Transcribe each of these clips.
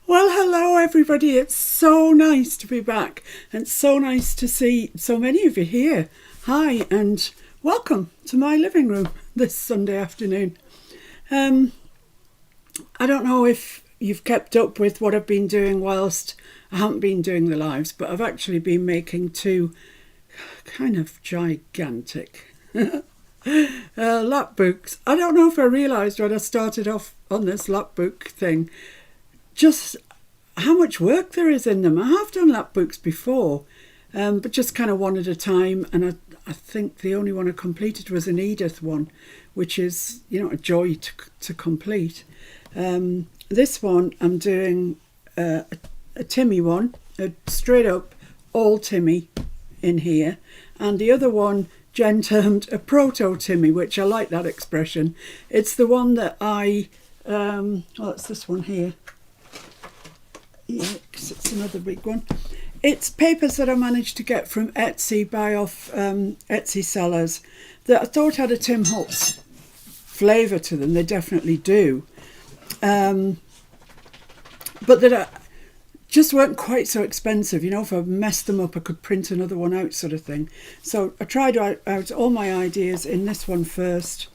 Well, hello everybody. It's so nice to be back and so nice to see so many of you here. Hi and welcome to my living room this Sunday afternoon. I don't know if you've kept up with what I've been doing whilst I haven't been doing the lives, but I've actually been making two kind of gigantic lap books. I don't know if I realised when I started off on this lap book thing just how much work there is in them. I have done lap books before, but just kind of one at a time, and I think the only one I completed was an Edith one, which is, you know, a joy to complete. This one I'm doing a Timmy one, a straight up all Timmy in here, and the other one Jen termed a proto Timmy, which I like that expression. It's the one that it's this one here. Yeah, 'cause it's another big one. It's papers that I managed to get from Etsy, buy off Etsy sellers, that I thought had a Tim Holtz flavour to them. They definitely do. But that just weren't quite so expensive. You know, if I messed them up, I could print another one out, sort of thing. So I tried out all my ideas in this one first.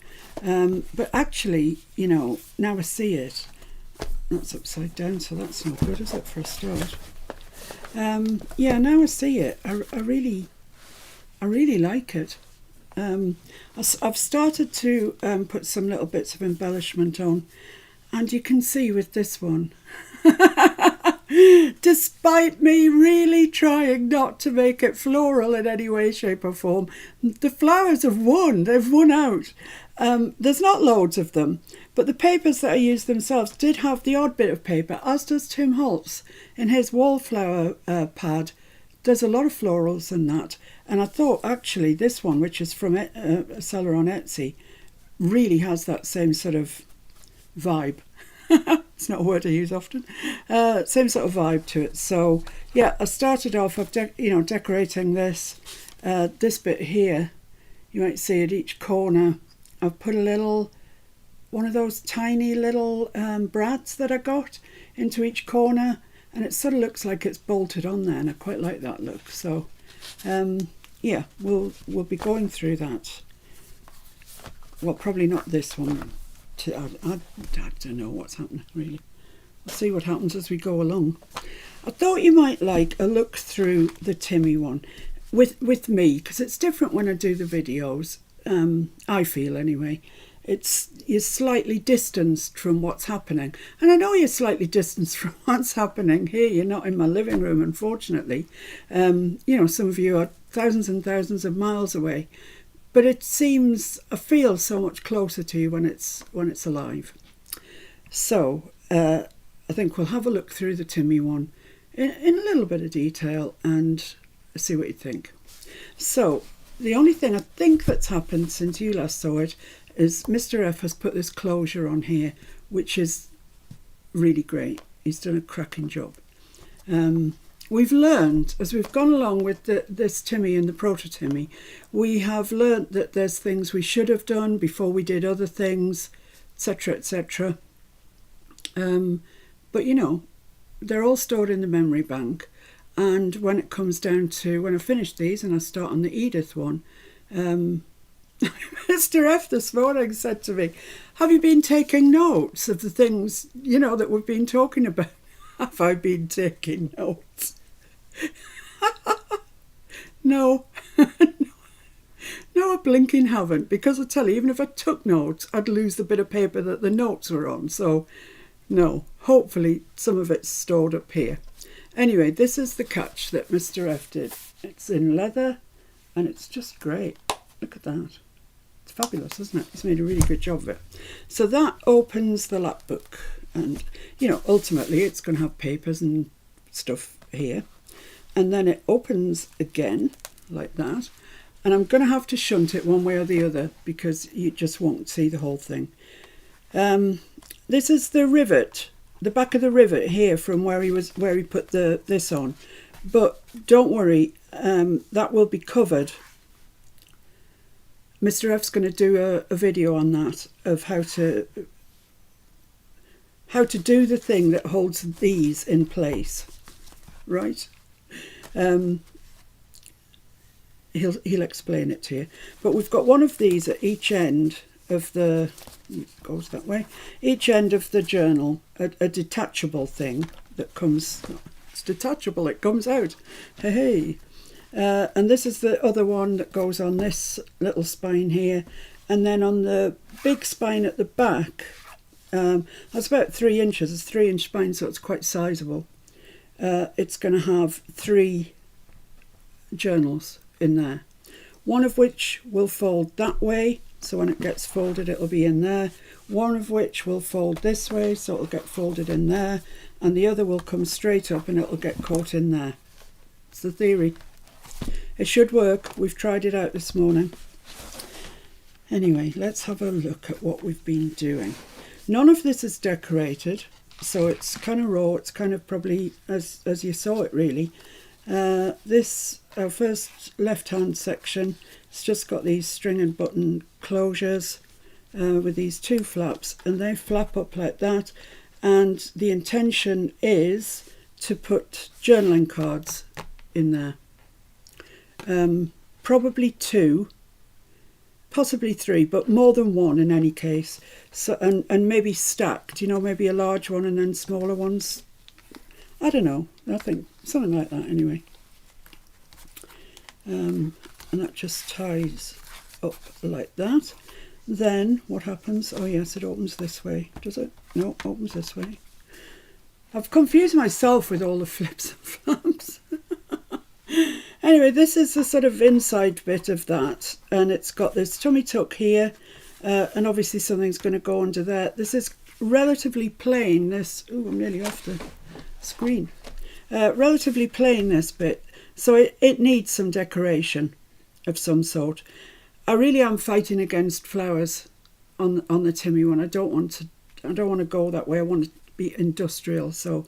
But actually, you know, now I see it. That's upside down, so that's not good, is it, for a start? Yeah, now I see it. I really like it. I've started to put some little bits of embellishment on, and you can see with this one, despite me really trying not to make it floral in any way, shape or form, the flowers have won. They've won out. There's not loads of them, but the papers that I used themselves did have the odd bit of paper, as does Tim Holtz in his wallflower pad. There's a lot of florals in that, and I thought actually this one, which is from a seller on Etsy, really has that same sort of vibe. It's not a word I use often. Same sort of vibe to it. So yeah, I started off of decorating this bit here. You might see at each corner I've put a little one of those tiny little brads that I got into each corner, and it sort of looks like it's bolted on there, and I quite like that look. So yeah, we'll be going through that. Well, probably not this one. I don't know what's happening really. We'll see what happens as we go along. I thought you might like a look through the Timmy one with me, because it's different when I do the videos. I feel anyway. You're slightly distanced from what's happening, and I know you're slightly distanced from what's happening here. You're not in my living room, unfortunately. You know, some of you are thousands and thousands of miles away, but it seems, I feel so much closer to you when it's alive. So I think we'll have a look through the Timmy one in a little bit of detail and see what you think. So the only thing I think that's happened since you last saw it is Mr. F has put this closure on here, which is really great. He's done a cracking job. We've learned, as we've gone along with this Timmy and the Proto Timmy, we have learned that there's things we should have done before we did other things, etc., etc. But, you know, they're all stored in the memory bank. And when it comes down to, when I finish these and I start on the Edith one, Mr. F this morning said to me, have you been taking notes of the things, you know, that we've been talking about? Have I been taking notes? No. No, I blinking haven't, because I tell you, even if I took notes, I'd lose the bit of paper that the notes were on. So, no, hopefully some of it's stored up here. Anyway, this is the catch that Mr. F did. It's in leather, and it's just great. Look at that. It's fabulous, isn't it? He's made a really good job of it. So that opens the lap book. And, you know, ultimately it's going to have papers and stuff here. And then it opens again, like that. And I'm going to have to shunt it one way or the other, because you just won't see the whole thing. This is the rivet. The back of the rivet here from where he put this on, but don't worry, that will be covered. Mr. F's going to do a video on that, of how how to do the thing that holds these in place, right? He'll explain it to you. But we've got one of these at each end of the, goes that way, each end of the journal, a detachable thing that comes, it's detachable, it comes out, hey. And this is the other one that goes on this little spine here, and then on the big spine at the back, that's about 3 inches, it's 3-inch spine, so it's quite sizable. It's going to have 3 journals in there, one of which will fold that way, so when it gets folded it'll be in there, one of which will fold this way, so it'll get folded in there, and the other will come straight up and it'll get caught in there. It's the theory. It should work. We've tried it out this morning. Anyway, let's have a look at what we've been doing. None of this is decorated, so it's kind of raw. It's kind of probably as you saw it, really. This, our first left-hand section, it's just got these string and button closures with these 2 flaps, and they flap up like that. And the intention is to put journaling cards in there. Probably 2, possibly 3, but more than 1 in any case. So and maybe stacked, you know, maybe a large one and then smaller ones. I don't know. I think something like that anyway. And that just ties up like that. Then what happens? Oh yes, it opens this way. Does it? No, it opens this way. I've confused myself with all the flips and flaps. Anyway, this is the sort of inside bit of that, and it's got this tummy tuck here, and obviously something's going to go under there. This is relatively plain. This, oh, I'm nearly off the screen. Relatively plain, this bit, so it needs some decoration of some sort. I really am fighting against flowers on the Timmy one. I don't want to go that way. I want to be industrial, so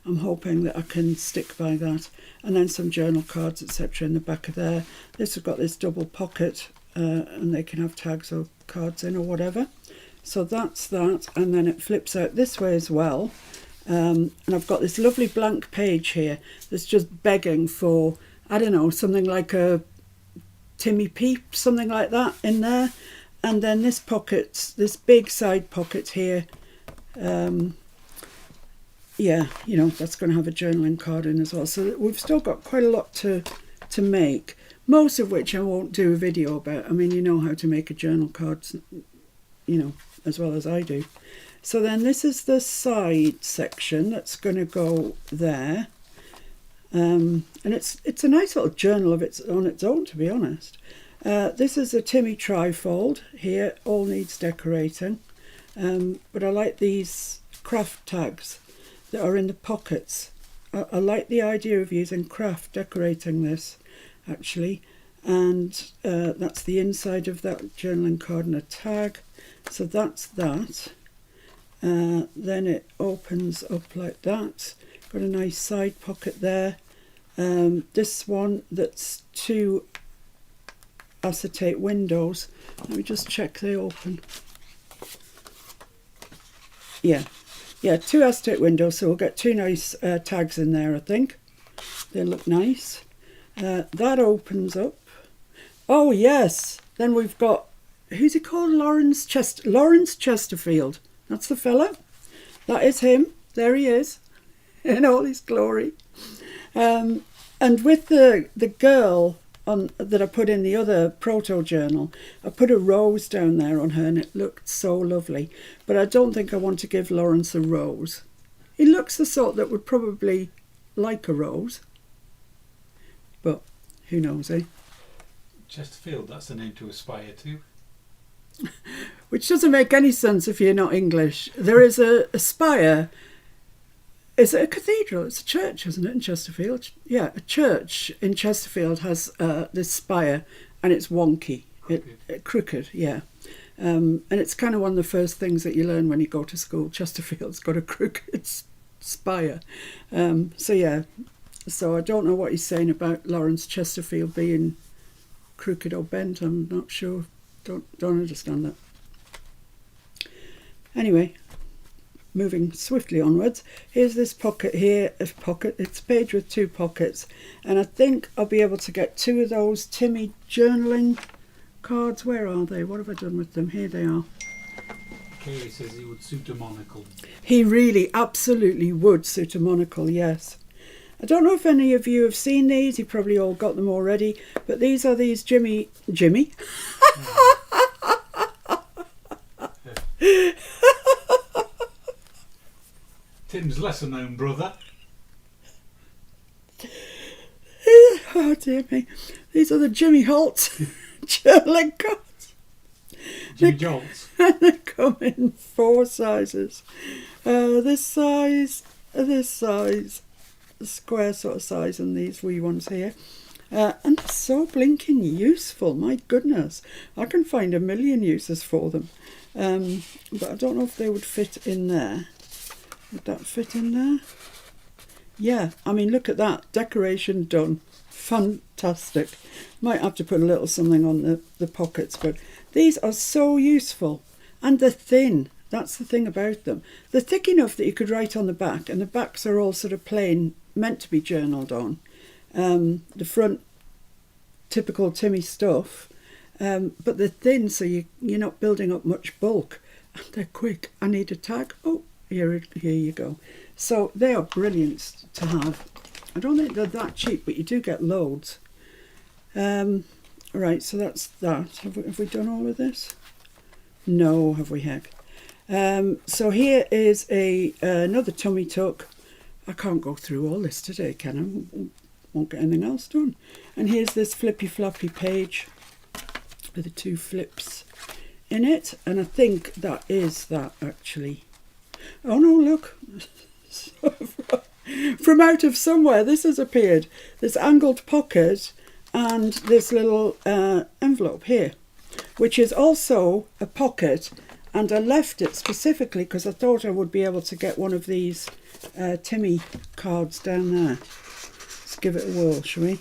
I'm hoping that I can stick by that. And then some journal cards, etc. in the back of there. This has got this double pocket, and they can have tags or cards in or whatever. So that's that, and then it flips out this way as well. And I've got this lovely blank page here that's just begging for, I don't know, something like a Timmy Peeps, something like that in there. And then this pocket, this big side pocket here, yeah, you know, that's going to have a journaling card in as well. So we've still got quite a lot to make, most of which I won't do a video about. I mean, you know how to make a journal card, you know, as well as I do. So then this is the side section that's going to go there. And it's a nice little journal of its own, to be honest. This is a Timmy trifold here, all needs decorating. But I like these craft tags that are in the pockets. I like the idea of using craft decorating this, actually. And that's the inside of that journaling card and a tag. So that's that. Then it opens up like that. Got a nice side pocket there. This one, that's 2 acetate windows. Let me just check they open. Yeah, 2 acetate windows, so we'll get 2 nice tags in there, I think. They look nice. That opens up. Oh yes, then we've got, who's he called? Lawrence Chesterfield. That's the fella. That is him. There he is in all his glory. And with the girl that I put in the other proto journal, I put a rose down there on her and it looked so lovely. But I don't think I want to give Lawrence a rose. He looks the sort that would probably like a rose. But who knows, eh? Chesterfield, that's the name to aspire to. Which doesn't make any sense if you're not English. There is a spire. Is it a cathedral? It's a church, isn't it, in Chesterfield? Yeah, a church in Chesterfield has this spire, and it's wonky, crooked, yeah. And it's kind of one of the first things that you learn when you go to school. Chesterfield's got a crooked spire. So yeah, so I don't know what he's saying about Lawrence Chesterfield being crooked or bent. I'm not sure. Don't understand that. Anyway, moving swiftly onwards. Here's this pocket here, it's a page with 2 pockets, and I think I'll be able to get 2 of those Timmy journaling cards. Where are they? What have I done with them? Here they are. Kaylee says he would suit a monocle. He really absolutely would suit a monocle, yes. I don't know if any of you have seen these, you probably all got them already, but these are these Jimmy? Tim's lesser known brother. Oh dear me. These are the Jimmy Holtz journaling cards. Jimmy Jolts. They come in 4 sizes. This size, square sort of size, and these wee ones here. And they're so blinking useful, my goodness. I can find a million uses for them. But I don't know if they would fit in there. Would that fit in there? Yeah, I mean, look at that. Decoration done. Fantastic. Might have to put a little something on the pockets, but these are so useful. And they're thin. That's the thing about them. They're thick enough that you could write on the back, and the backs are all sort of plain, meant to be journaled on. The front, typical Timmy stuff. But they're thin, so you're not building up much bulk. And they're quick. I need a tag. Oh, here you go. So they are brilliant to have. I don't think they're that cheap, but you do get loads. Right, so that's that. Have we done all of this? No, have we, heck? So here is another tummy tuck. I can't go through all this today, can I? Won't get anything else done. And here's this flippy floppy page with the 2 flips in it, and I think that is that actually. Oh no, look. From out of somewhere this has appeared, this angled pocket and this little envelope here, which is also a pocket, and I left it specifically because I thought I would be able to get one of these Timmy cards down there. Let's give it a whirl, shall we?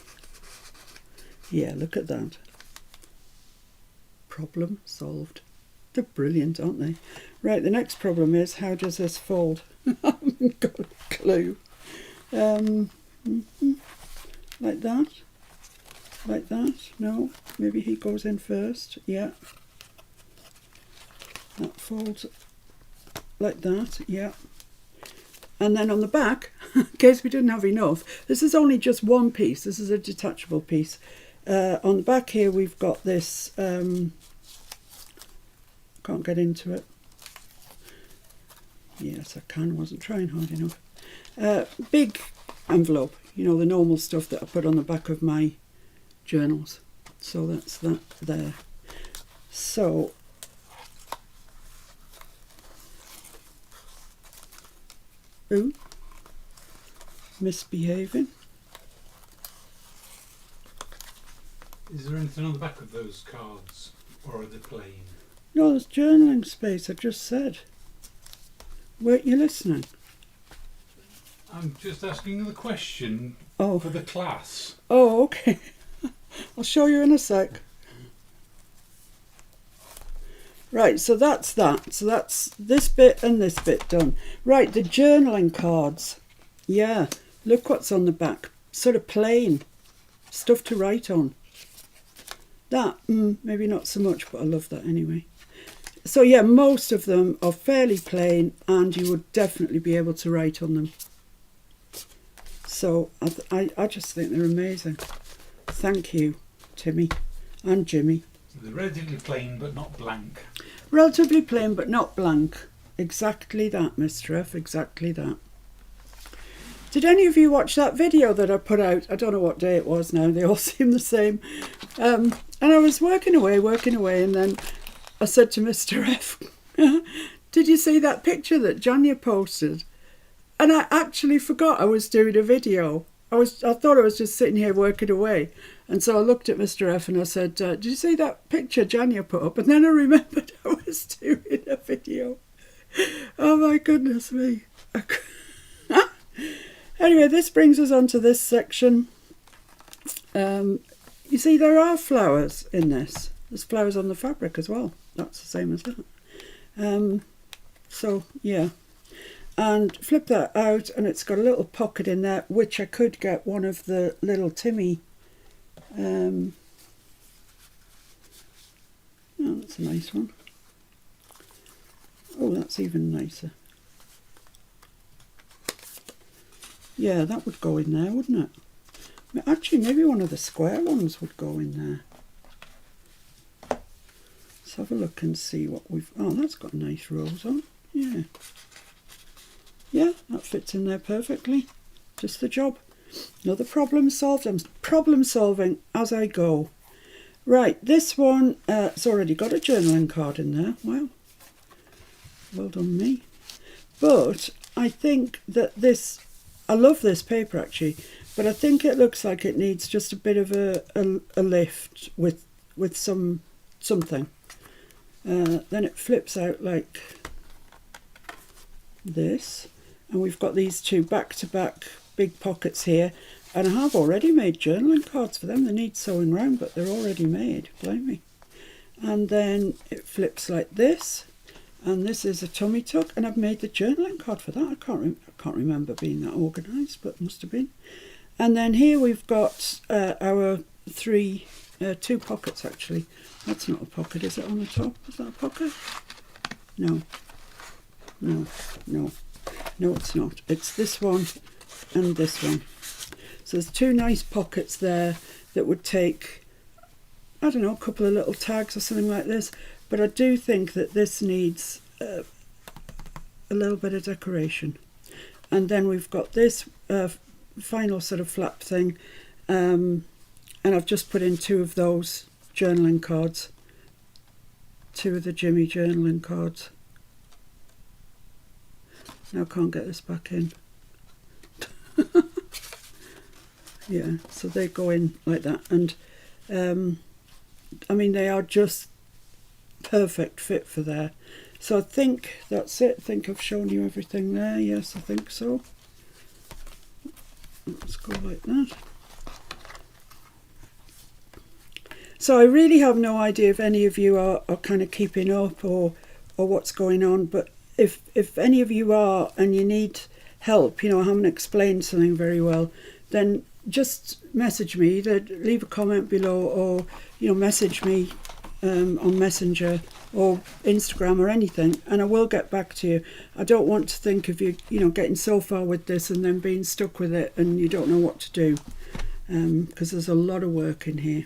Yeah, look at that. Problem solved. They're brilliant, aren't they? Right, the next problem is, how does this fold? I haven't got a clue. Like that? Like that? No? Maybe he goes in first. Yeah. That folds like that. Yeah. And then on the back, in case we didn't have enough, this is only just one piece. This is a detachable piece. On the back here we've got this, can't get into it. Yes, I can, wasn't trying hard enough. Big envelope, you know, the normal stuff that I put on the back of my journals. So that's that there. So, ooh, misbehaving. Is there anything on the back of those cards, or are they plain? No, there's journaling space, I just said. Weren't you listening? I'm just asking the question for the class. Oh, okay. I'll show you in a sec. Right, so that's that. So that's this bit and this bit done. Right, the journaling cards. Yeah, look what's on the back. Sort of plain. Stuff to write on. That, maybe not so much, but I love that anyway. So yeah, most of them are fairly plain, and you would definitely be able to write on them. So I just think they're amazing. Thank you, Timmy and Jimmy. They're relatively plain but not blank. Relatively plain but not blank. Exactly that, Mr. F, exactly that. Did any of you watch that video that I put out? I don't know what day it was now, they all seem the same. And I was working away, and then I said to Mr. F, did you see that picture that Janya posted? And I actually forgot I was doing a video. I thought I was just sitting here working away. And so I looked at Mr. F and I said, did you see that picture Janya put up? And then I remembered I was doing a video. Oh my goodness me. Anyway, this brings us on to this section. You see, there are flowers in this. There's flowers on the fabric as well. That's the same as that. So, yeah. and flip that out, and it's got a little pocket in there, which I could get one of the little Timmy. Oh, that's a nice one. Oh, that's even nicer. Yeah, that would go in there, wouldn't it? Actually, maybe one of the square ones would go in there. Let's have a look and see what we've... Oh, that's got a nice rose on. Yeah. Yeah, that fits in there perfectly. Just the job. Another problem solved. I'm problem solving as I go. Right, this one, it's already got a journaling card in there. Wow. Well done me. But I think that this... I love this paper actually, but I think it looks like it needs just a bit of a lift with something. Then it flips out like this, and we've got these two back-to-back big pockets here, and I have already made journaling cards for them. They need sewing round, but they're already made, blame me. And then it flips like this, and this is a tummy tuck, and I've made the journaling card for that. I can't remember being that organised, but must have been. And then here we've got our two pockets actually. That's not a pocket, is it, on the top? Is that a pocket? No. No, it's not. It's this one and this one. So there's two nice pockets there that would take, I don't know, a couple of little tags or something like this. But I do think that this needs a little bit of decoration. And then we've got this final sort of flap thing. And I've just put in two of those journaling cards. Two of the Jimmy journaling cards. Now I can't get this back in. Yeah, so they go in like that. And I mean, they are just perfect fit for there. So I think that's it. I think I've shown you everything there. Yes, I think so. Let's go like that. So I really have no idea if any of you are kind of keeping up or what's going on, but if any of you are and you need help, you know, I haven't explained something very well, then just message me, either leave a comment below or, you know, message me on Messenger or Instagram or anything, and I will get back to you. I don't want to think of you, you know, getting so far with this and then being stuck with it and you don't know what to do, because there's a lot of work in here.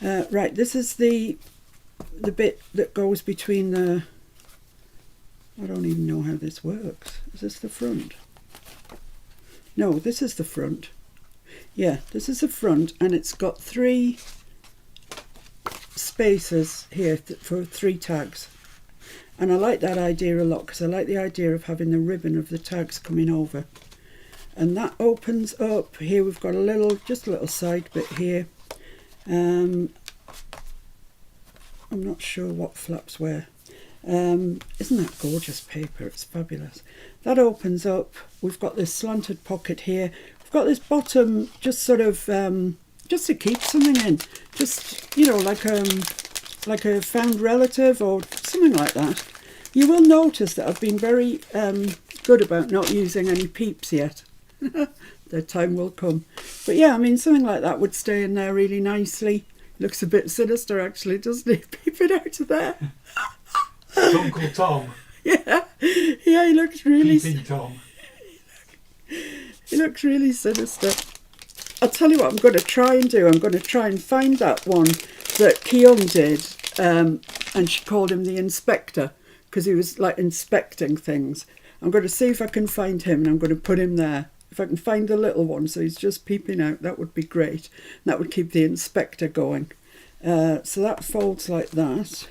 Right, this is the bit that goes between the... I don't even know how this works. Is this the front? No, this is the front. Yeah, this is the front, and it's got three spaces here for three tags. And I like that idea a lot, because I like the idea of having the ribbon of the tags coming over. And that opens up. Here we've got just a little side bit here. I'm not sure what flaps where. Isn't that gorgeous paper? It's fabulous. That opens up. We've got this slanted pocket here. We've got this bottom just sort of just to keep something in, just, you know, like a found relative or something like that. You will notice that I've been very good about not using any Peeps yet. Their time will come. But yeah, I mean, something like that would stay in there really nicely. Looks a bit sinister actually, doesn't it? Peeping out of there. Uncle Tom. Yeah, he looks really... Peeping Tom. He looks really sinister. I'll tell you what I'm going to try and do. I'm going to try and find that one that Keon did, and she called him the inspector because he was like inspecting things. I'm going to see if I can find him, and I'm going to put him there. If I can find the little one so he's just peeping out, that would be great. That would keep the inspector going. So that folds like that.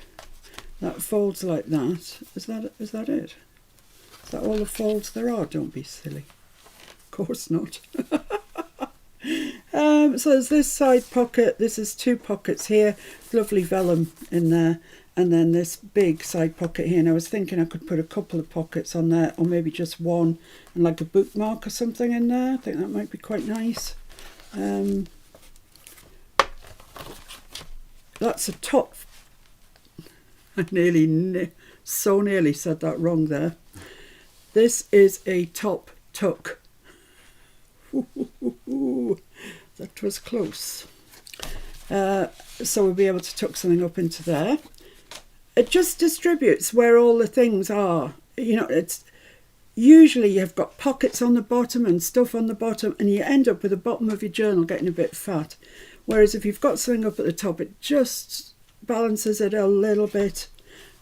That folds like that. Is that it? Is that all the folds there are? Don't be silly. Of course not. So there's this side pocket. This is two pockets here. Lovely vellum in there. And then this big side pocket here. And I was thinking I could put a couple of pockets on there, or maybe just one, and like a bookmark or something in there. I think that might be quite nice. That's a top. I so nearly said that wrong there. this is a top tuck. That was close. So we'll be able to tuck something up into there. It just distributes where all the things are. You know, it's usually you've got pockets on the bottom and stuff on the bottom, and you end up with the bottom of your journal getting a bit fat. Whereas if you've got something up at the top, it just balances it a little bit.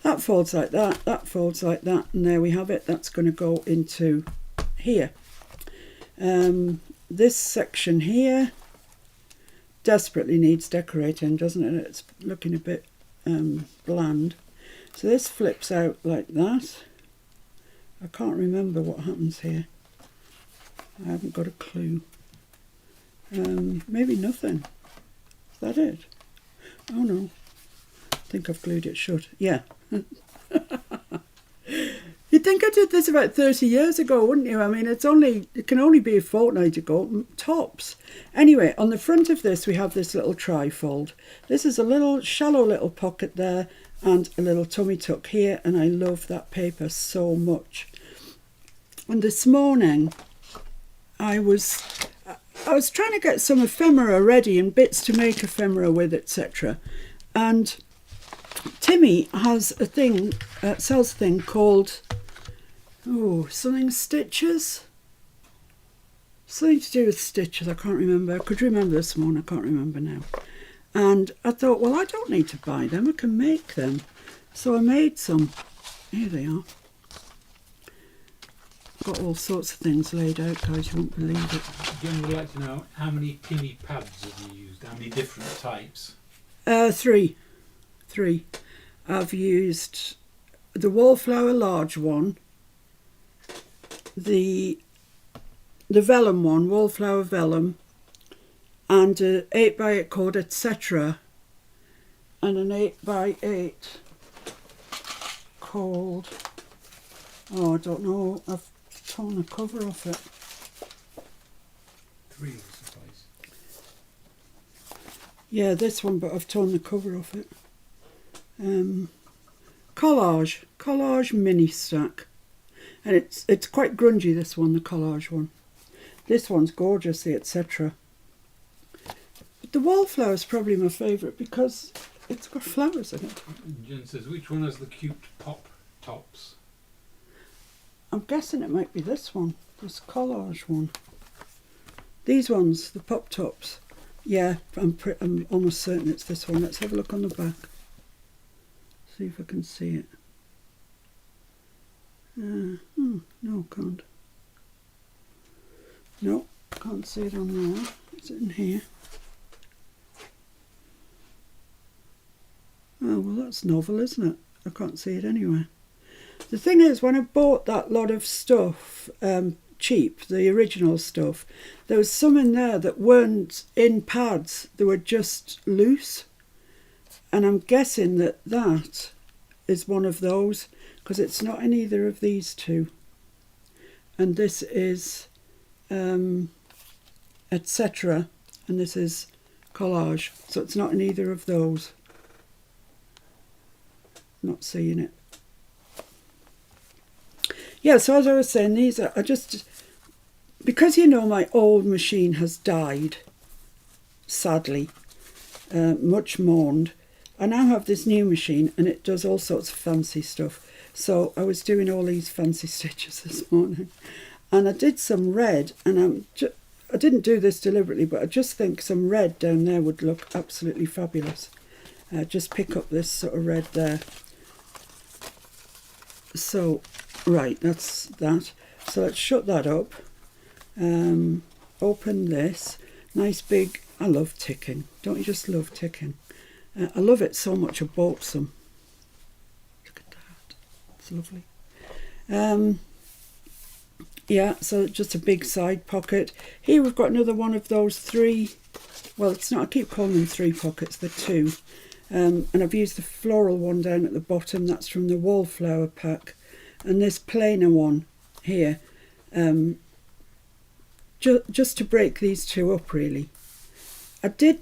That folds like that, that folds like that, and there we have it. That's going to go into here. This section here desperately needs decorating, doesn't it? It's looking a bit bland. So this flips out like that. I can't remember what happens here. I haven't got a clue. Maybe nothing. Is that it? Oh no. I think I've glued it shut. Yeah. You'd think I did this about 30 years ago, wouldn't you? I mean, it can only be a fortnight ago, tops. Anyway, on the front of this, we have this little trifold. This is a little shallow little pocket there and a little tummy tuck here, and I love that paper so much. And this morning, I was trying to get some ephemera ready and bits to make ephemera with, etc. And Timmy has a thing, sells a thing called, something stitches? Something to do with stitches, I can't remember. I could remember this morning, I can't remember now. And I thought, well, I don't need to buy them, I can make them. So I made some. Here they are. Got all sorts of things laid out, guys, you won't believe it. Again, we'd like to know how many Timmy pads have you used? How many different types? 3. I've used the Wallflower large one, the vellum one, Wallflower vellum, and an 8x8 called Etc. and an 8x8 called, I don't know, I've torn the cover off it. 3 will suffice. Yeah, this one, but I've torn the cover off it. Collage mini stack, and it's quite grungy, this one, the collage one. This one's gorgeous, the Etc. But the Wallflower is probably my favourite because it's got flowers in it. Jen says, which one has the cute pop tops? I'm guessing it might be this one, this collage one. These ones, the pop tops. Yeah, I'm almost certain it's this one. Let's have a look on the back. See if I can see it. No, can't. No, can't see it on there. Is it in here? Oh, well, that's novel, isn't it? I can't see it anywhere. The thing is, when I bought that lot of stuff, cheap, the original stuff, there was some in there that weren't in pads. They were just loose. And I'm guessing that is one of those, because it's not in either of these two. And this is Etc. and this is collage, so it's not in either of those. Not seeing it. Yeah, so as I was saying, these are just, because my old machine has died, sadly, much mourned. I now have this new machine and it does all sorts of fancy stuff. So I was doing all these fancy stitches this morning, and I did some red, and I didn't do this deliberately, but I just think some red down there would look absolutely fabulous. Just pick up this sort of red there. So, right, that's that. So let's shut that up. Open this. Nice big, I love ticking. Don't you just love ticking? I love it so much I bought some. Look at that. It's lovely. Yeah, so just a big side pocket. Here we've got another one of those 3, well, it's not, I keep calling them 3 pockets, they're 2. And I've used the floral one down at the bottom, that's from the Wallflower pack. And this plainer one here, just to break these 2 up really. I did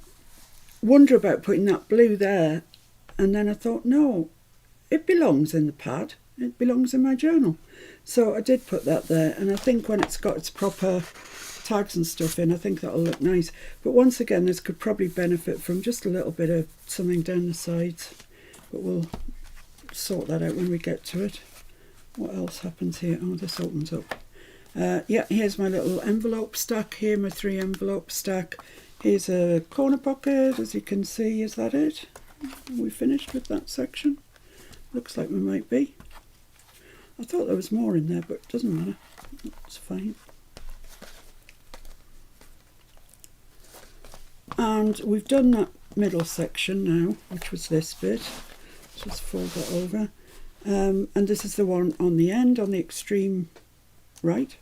wonder about putting that blue there, and then I thought, no, it belongs in the pad. it belongs in my journal. So I did put that there, and I think when it's got its proper tags and stuff in, I think that'll look nice. But once again, this could probably benefit from just a little bit of something down the sides, but we'll sort that out when we get to it. What else happens here? Oh, this opens up. Yeah, here's my little envelope stack here, my 3 envelope stack. Here's a corner pocket, as you can see. Is that it? Are we finished with that section? Looks like we might be. I thought there was more in there, but it doesn't matter. It's fine. And we've done that middle section now, which was this bit. Just fold that over. And this is the one on the end, on the extreme right.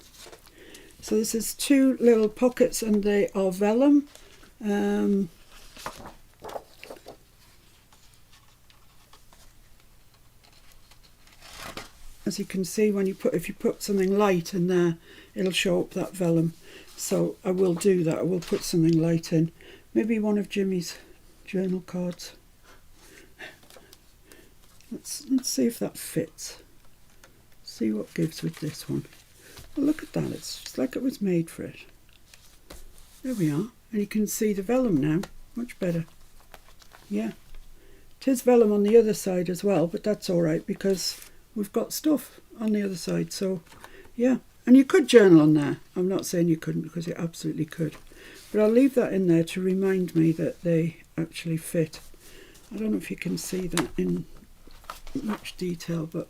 So this is 2 little pockets, and they are vellum. As you can see, when if you put something light in there, it'll show up that vellum. So I will do that. I will put something light in. Maybe one of Jimmy's journal cards. Let's see if that fits. See what gives with this one. Well, look at that. It's just like it was made for it. There we are. And you can see the vellum now. Much better. Yeah. It is vellum on the other side as well, but that's all right because we've got stuff on the other side. So, yeah. And you could journal on there. I'm not saying you couldn't, because you absolutely could. But I'll leave that in there to remind me that they actually fit. I don't know if you can see that in much detail, but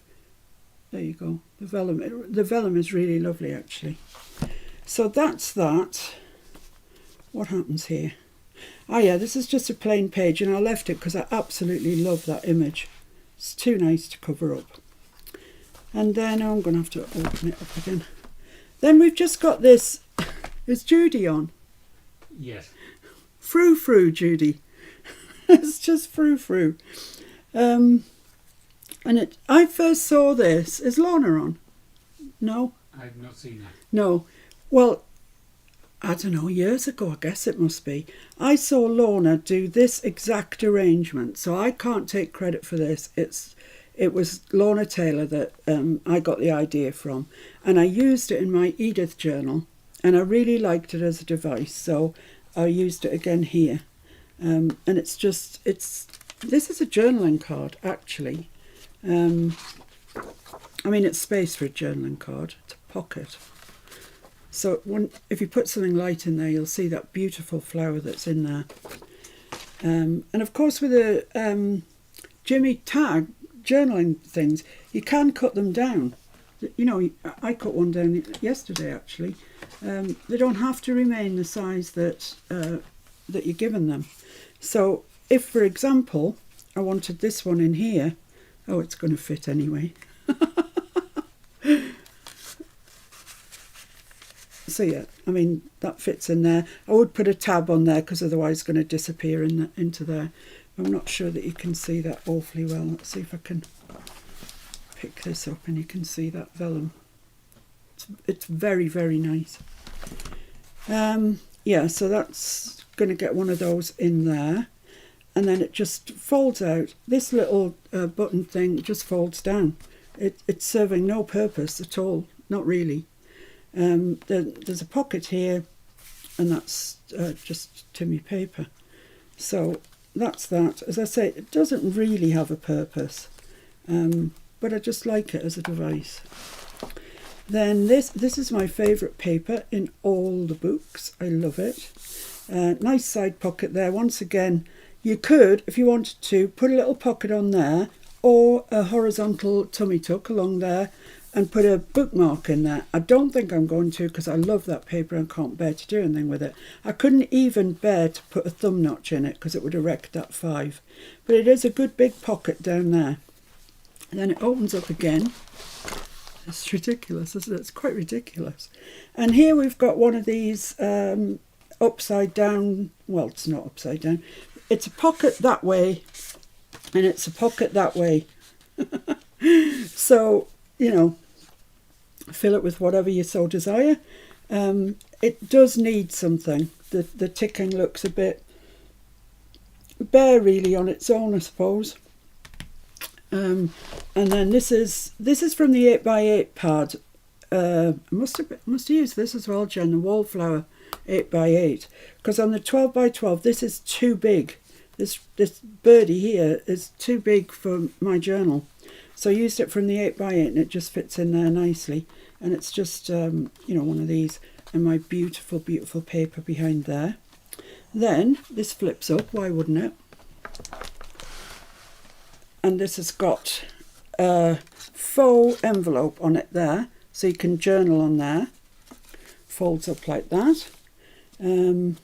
there you go. The vellum is really lovely, actually. So that's that. What happens here? Oh yeah, this is just a plain page, and I left it because I absolutely love that image. It's too nice to cover up. And then I'm going to have to open it up again. Then we've just got this. Is Judy on? Yes. Frou, Judy. It's just frou. And I first saw this. Is Lorna on? No? I've not seen that. No. Well, I don't know, years ago, I guess it must be. I saw Lorna do this exact arrangement, so I can't take credit for this. It was Lorna Taylor that I got the idea from, and I used it in my Edith journal, and I really liked it as a device, so I used it again here. And this is a journaling card, actually. I mean, it's space for a journaling card. It's a pocket. So if you put something light in there, you'll see that beautiful flower that's in there. And of course, with the Jimmy tag journaling things, you can cut them down. You know, I cut one down yesterday, actually. They don't have to remain the size that you're given them. So if, for example, I wanted this one in here, oh, it's going to fit anyway. So yeah, I mean, that fits in there. I would put a tab on there because otherwise it's going to disappear into there. I'm not sure that you can see that awfully well. Let's see if I can pick this up and you can see that vellum. It's very, very nice. Yeah, so that's going to get one of those in there. And then it just folds out. This little button thing just folds down. It's serving no purpose at all, not really. There's a pocket here, and that's just Timmy paper. So that's that. As I say, it doesn't really have a purpose, but I just like it as a device. Then this is my favourite paper in all the books. I love it. Nice side pocket there. Once again, you could, if you wanted to, put a little pocket on there or a horizontal tummy tuck along there and put a bookmark in there. I don't think I'm going to because I love that paper and can't bear to do anything with it. I couldn't even bear to put a thumb notch in it because it would have wrecked that 5. But it is a good big pocket down there. And then it opens up again. It's ridiculous, isn't it? It's quite ridiculous. And here we've got one of these upside down, well, it's not upside down. It's a pocket that way and it's a pocket that way. So, you know, fill it with whatever you so desire. It does need something. The ticking looks a bit bare really on its own, I suppose. And then this is from the 8x8 pad. I must have used this as well, Jen, the wallflower 8x8, because on the 12x12 this is too big. This birdie here is too big for my journal, so I used it from the 8x8 and it just fits in there nicely. And it's just you know, one of these, and my beautiful paper behind there. Then this flips up, why wouldn't it? And this has got a faux envelope on it there, so you can journal on there. Folds up like that. And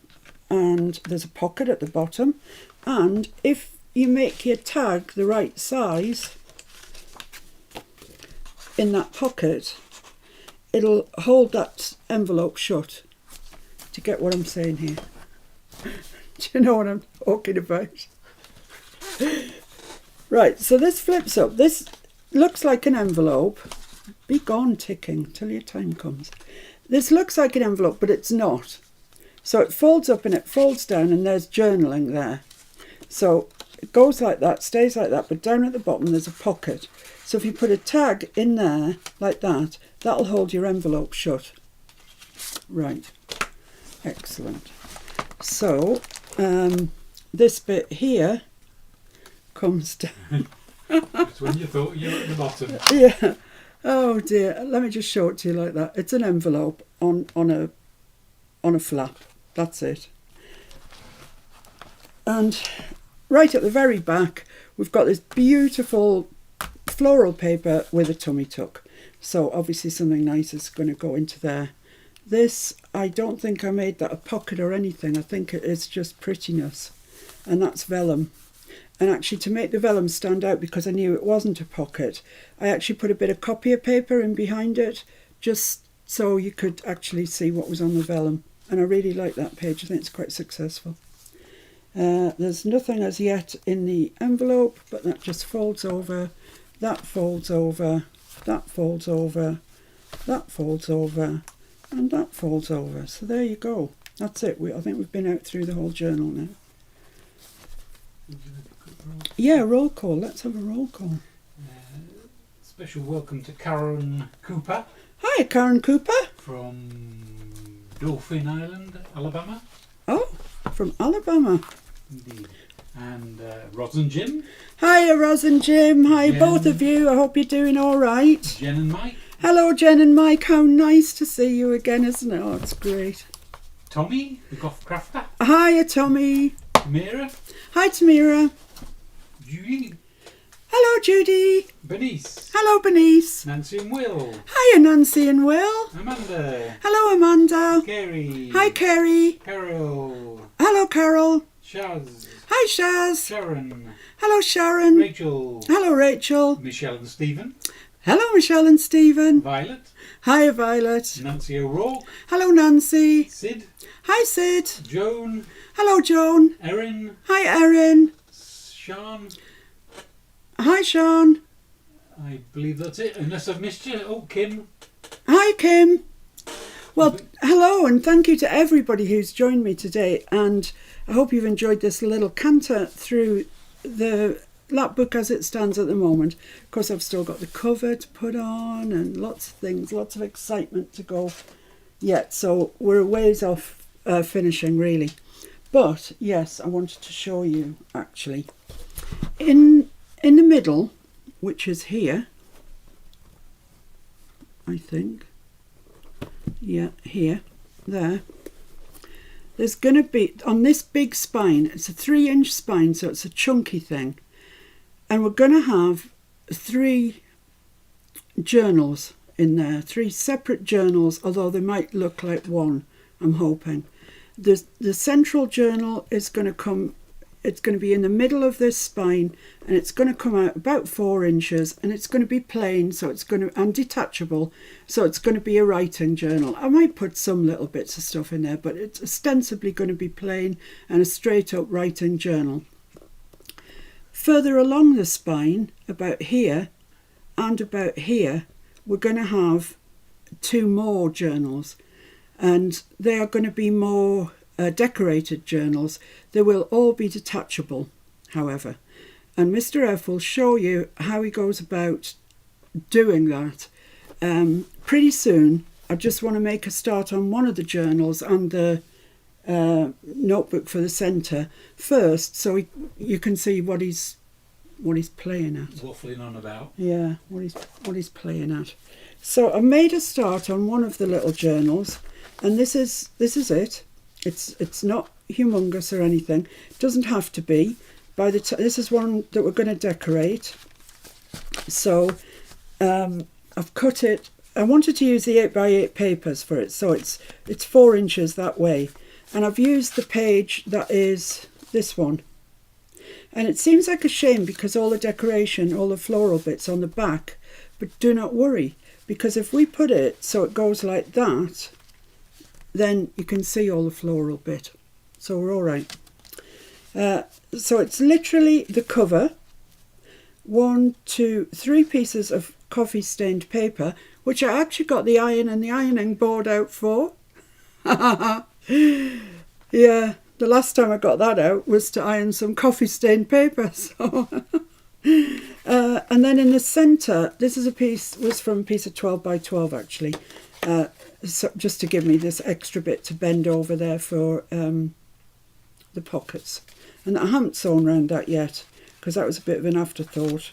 there's a pocket at the bottom. And if you make your tag the right size in that pocket, it'll hold that envelope shut. Do you get what I'm saying here? Do you know what I'm talking about? Right, so this flips up. This looks like an envelope. Be gone ticking till your time comes. This looks like an envelope, but it's not. So it folds up and it folds down, and there's journaling there. So it goes like that, stays like that, but down at the bottom there's a pocket. So if you put a tag in there like that, that'll hold your envelope shut. Right, excellent. So this bit here comes down. It's when you thought you were at the bottom. Yeah. Oh dear. Let me just show it to you like that. It's an envelope on a flap. That's it. And right at the very back, we've got this beautiful floral paper with a tummy tuck. So obviously something nice is going to go into there. This, I don't think I made that a pocket or anything. I think it is just prettiness. And that's vellum. And actually, to make the vellum stand out, because I knew it wasn't a pocket, I actually put a bit of copier paper in behind it, just so you could actually see what was on the vellum. And I really like that page. I think it's quite successful. There's nothing as yet in the envelope, but that just folds over, that folds over, that folds over, that folds over, and that folds over. So there you go. That's it. I think we've been out through the whole journal now. Yeah, roll call. Let's have a roll call. Special welcome to Karen Cooper. Hi, Karen Cooper. From Dauphin Island, Alabama. Oh, from Alabama. Indeed. And Roz and Jim. Hi, Roz and Jim. Hi, Jen. both of you. I hope you're doing all right. Jen and Mike. Hello, Jen and Mike. How nice to see you again, isn't it? Oh, it's great. Tommy, the Goth Crafter. Hiya, Tommy. Tamira. Hi, Tamira. Judy. Hello, Judy. Bernice. Hello, Bernice. Nancy and Will. Hiya, Nancy and Will. Amanda. Hello, Amanda. Carrie. Hi, Kerry. Carol. Hello, Carol. Shaz. Hi, Shaz. Sharon. Hello, Sharon. Rachel. Hello, Rachel. Michelle and Stephen. Hello, Michelle and Stephen. Violet. Hiya, Violet. Nancy O'Rourke. Hello, Nancy. Sid. Hi, Sid. Joan. Hello, Joan. Erin. Hi, Erin. Sean. Hi, Sean. I believe that's it, unless I've missed you. Oh, Kim. Hi, Kim. Well, hello, and thank you to everybody who's joined me today, and I hope you've enjoyed this little canter through the lap book as it stands at the moment. Of course, I've still got the cover to put on and lots of things, lots of excitement to go yet, so we're a ways off finishing, really. But, yes, I wanted to show you, actually. In the middle, which is here, I think, yeah, here, there's going to be, on this big spine, it's a 3-inch spine, so it's a chunky thing, and we're going to have 3 journals in there, 3 separate journals, although they might look like one, I'm hoping. The central journal is going to come, it's going to be in the middle of this spine, and it's going to come out about 4 inches, and it's going to be plain, so it's going to, and detachable, so it's going to be a writing journal. I might put some little bits of stuff in there, but it's ostensibly going to be plain and a straight up writing journal. Further along the spine, about here and about here, we're going to have 2 more journals, and they are going to be more decorated journals. They will all be detachable, however. and Mr. F will show you how he goes about doing that. Pretty soon, I just want to make a start on one of the journals and the notebook for the centre first, so you can see what he's playing at. Waffling on about. Yeah, what he's playing at. So I made a start on one of the little journals, and this is it. It's not humongous or anything. It doesn't have to be. This is one that we're going to decorate. So I've cut it. I wanted to use the 8x8 papers for it, so it's 4 inches that way, and I've used the page that is this one. And it seems like a shame because all the decoration, all the floral bits on the back, but do not worry, because if we put it so it goes like that, then you can see all the floral bit. So we're all right. So it's literally the cover, 1, 2, 3 pieces of coffee stained paper, which I actually got the iron and the ironing board out for. Yeah. The last time I got that out was to iron some coffee stained paper. So, and then in the centre, this is was from a piece of 12 by 12 actually, so just to give me this extra bit to bend over there for the pockets. And I haven't sewn around that yet because that was a bit of an afterthought.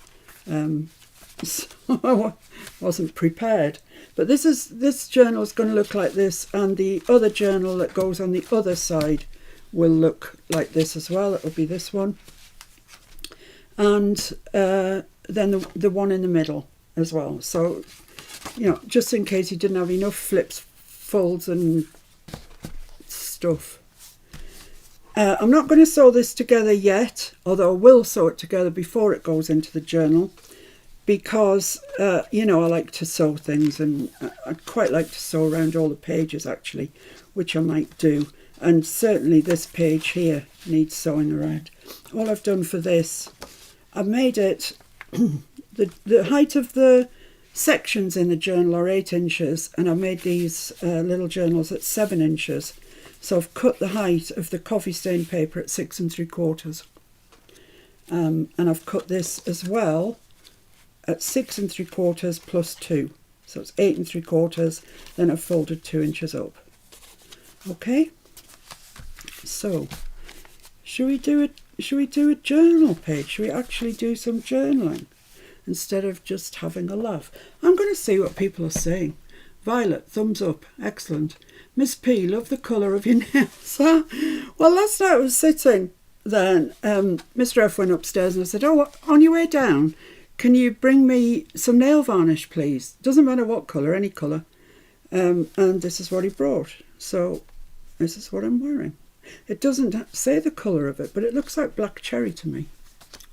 So I wasn't prepared. But this journal is going to look like this, and the other journal that goes on the other side will look like this as well. It will be this one, and then the one in the middle as well. So, just in case you didn't have enough flips, folds and stuff. I'm not going to sew this together yet, although I will sew it together before it goes into the journal, because I like to sew things, and I'd quite like to sew around all the pages actually, which I might do. And certainly this page here needs sewing around. All I've done for this, I've made it, the height of the sections in the journal are 8 inches, and I made these little journals at 7 inches. So I've cut the height of the coffee stained paper at 6 3/4. And I've cut this as well at 6 3/4 plus 2. So it's 8 3/4, then I've folded 2 inches up. Okay. So, should we do a journal page? Should we actually do some journaling instead of just having a laugh? I'm going to see what people are saying. Violet, thumbs up, excellent. Miss P, love the colour of your nails. Well, last night I was sitting there, and Mr. F went upstairs and I said, "Oh, on your way down, can you bring me some nail varnish, please? Doesn't matter what colour, any colour." And this is what he brought. So this is what I'm wearing. It doesn't say the colour of it, but it looks like black cherry to me.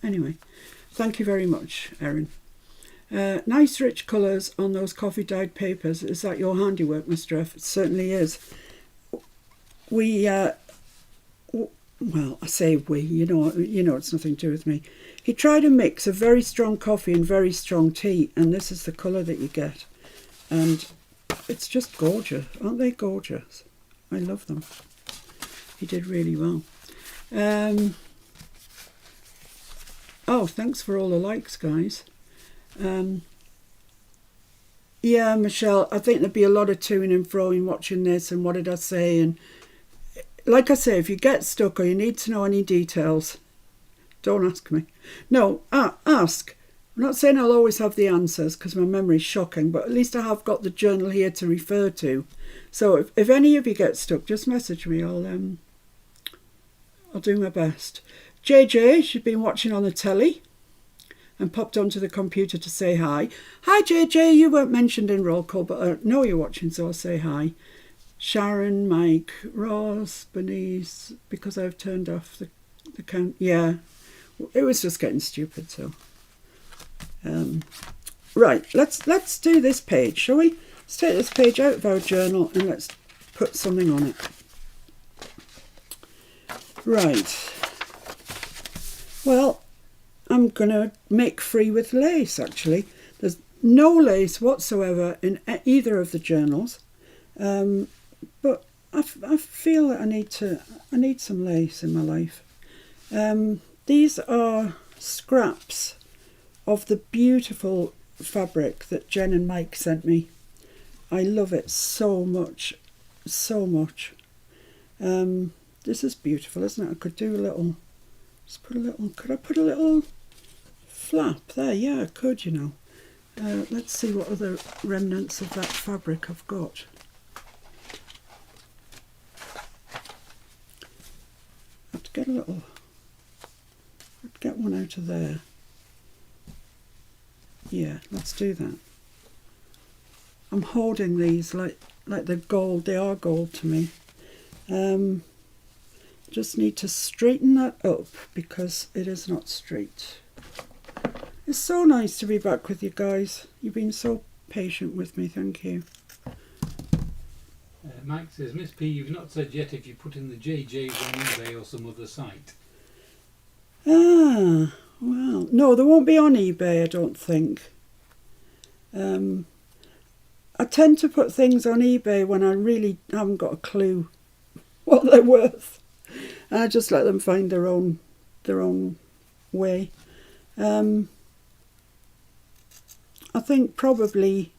Anyway, thank you very much, Erin. Nice rich colours on those coffee dyed papers. Is that your handiwork, Mr. F? It certainly is. Well, I say we, it's nothing to do with me. He tried a mix of very strong coffee and very strong tea, and this is the colour that you get. And it's just gorgeous. Aren't they gorgeous? I love them. He did really well. Oh, thanks for all the likes, guys. Yeah, Michelle, I think there'd be a lot of toing and froing watching this, and what did I say? And like I say, if you get stuck or you need to know any details, don't ask me. No, ask. I'm not saying I'll always have the answers because my memory's shocking, but at least I have got the journal here to refer to. So if any of you get stuck, just message me. I'll do my best. JJ, she's been watching on the telly and popped onto the computer to say hi. Hi, JJ. You weren't mentioned in roll call, but I know you're watching, so I'll say hi. Sharon, Mike, Ross, Bernice, because I've turned off the count. Yeah, it was just getting stupid, so. Right, let's do this page, shall we? Let's take this page out of our journal and let's put something on it. Right. Well, I'm going to make free with lace, actually. There's no lace whatsoever in either of the journals. But I feel that I need some lace in my life. These are scraps of the beautiful fabric that Jen and Mike sent me. I love it so much, so much. This is beautiful, isn't it? I could do a little, just put a little, could I put a little flap there? Yeah, I could, you know. Let's see what other remnants of that fabric I've got. I have to get a little, I'd get one out of there. Yeah, let's do that. I'm holding these like they're gold. They are gold to me. Just need to straighten that up because it is not straight. It's so nice to be back with you guys. You've been so patient with me. Thank you. Mike says, Miss P, you've not said yet if you put in the JJs on eBay or some other site. Ah, well, no, they won't be on eBay, I don't think. I tend to put things on eBay when I really haven't got a clue what they're worth, and I just let them find their own way. I think probably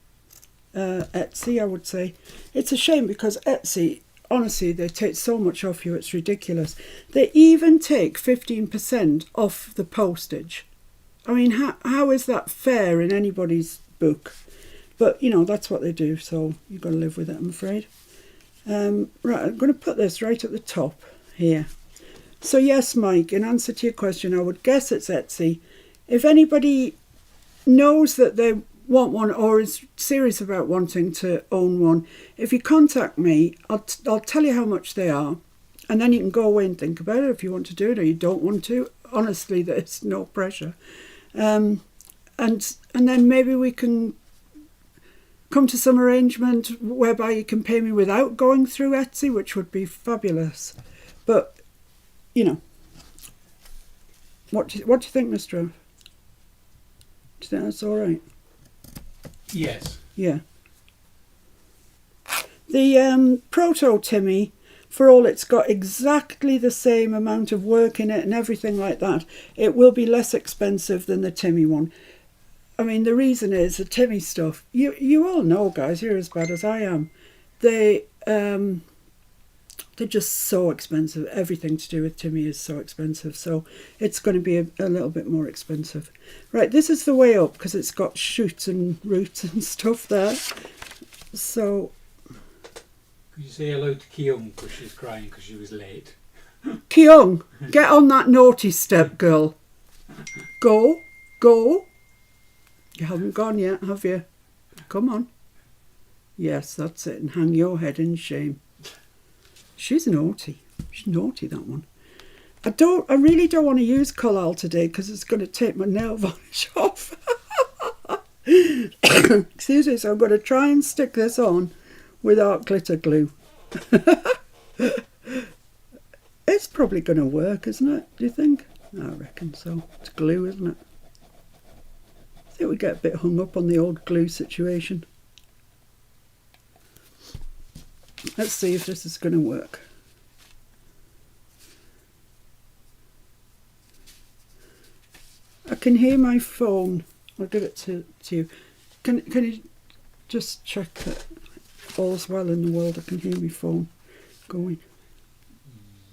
Etsy, I would say. It's a shame because Etsy, honestly, they take so much off you, it's ridiculous. They even take 15% off the postage. I mean, how is that fair in anybody's book? But, you know, that's what they do, so you've got to live with it, I'm afraid. Right, I'm going to put this right at the top here. So yes, Mike, in answer to your question, I would guess it's Etsy. If anybody knows that they want one or is serious about wanting to own one, if you contact me, I'll tell you how much they are, and then you can go away and think about it if you want to do it or you don't want to. Honestly, there's no pressure. And then maybe we can come to some arrangement whereby you can pay me without going through Etsy, which would be fabulous. But, you know, what do you think, Mr. F? Do you think that's all right? Yes. Yeah. The Proto Timmy, for all it's got exactly the same amount of work in it and everything like that, it will be less expensive than the Timmy one. I mean, the reason is the Timmy stuff. You all know, guys, you're as bad as I am. They're just so expensive. Everything to do with Timmy is so expensive. So it's going to be a little bit more expensive. Right, this is the way up because it's got shoots and roots and stuff there. So... Could you say hello to Kyung because she's crying because she was late? Kyung, get on that naughty step, girl. Go. You haven't gone yet, have you? Come on. Yes, that's it. And hang your head in shame. She's naughty. She's naughty, that one. I really don't want to use Collal today because it's going to take my nail varnish off. Excuse me, so I'm going to try and stick this on without glitter glue. It's probably going to work, isn't it? Do you think? I reckon so. It's glue, isn't it? I think we get a bit hung up on the old glue situation. Let's see if this is going to work. I can hear my phone. I'll give it to you. Can you just check that all's well in the world? I can hear my phone going.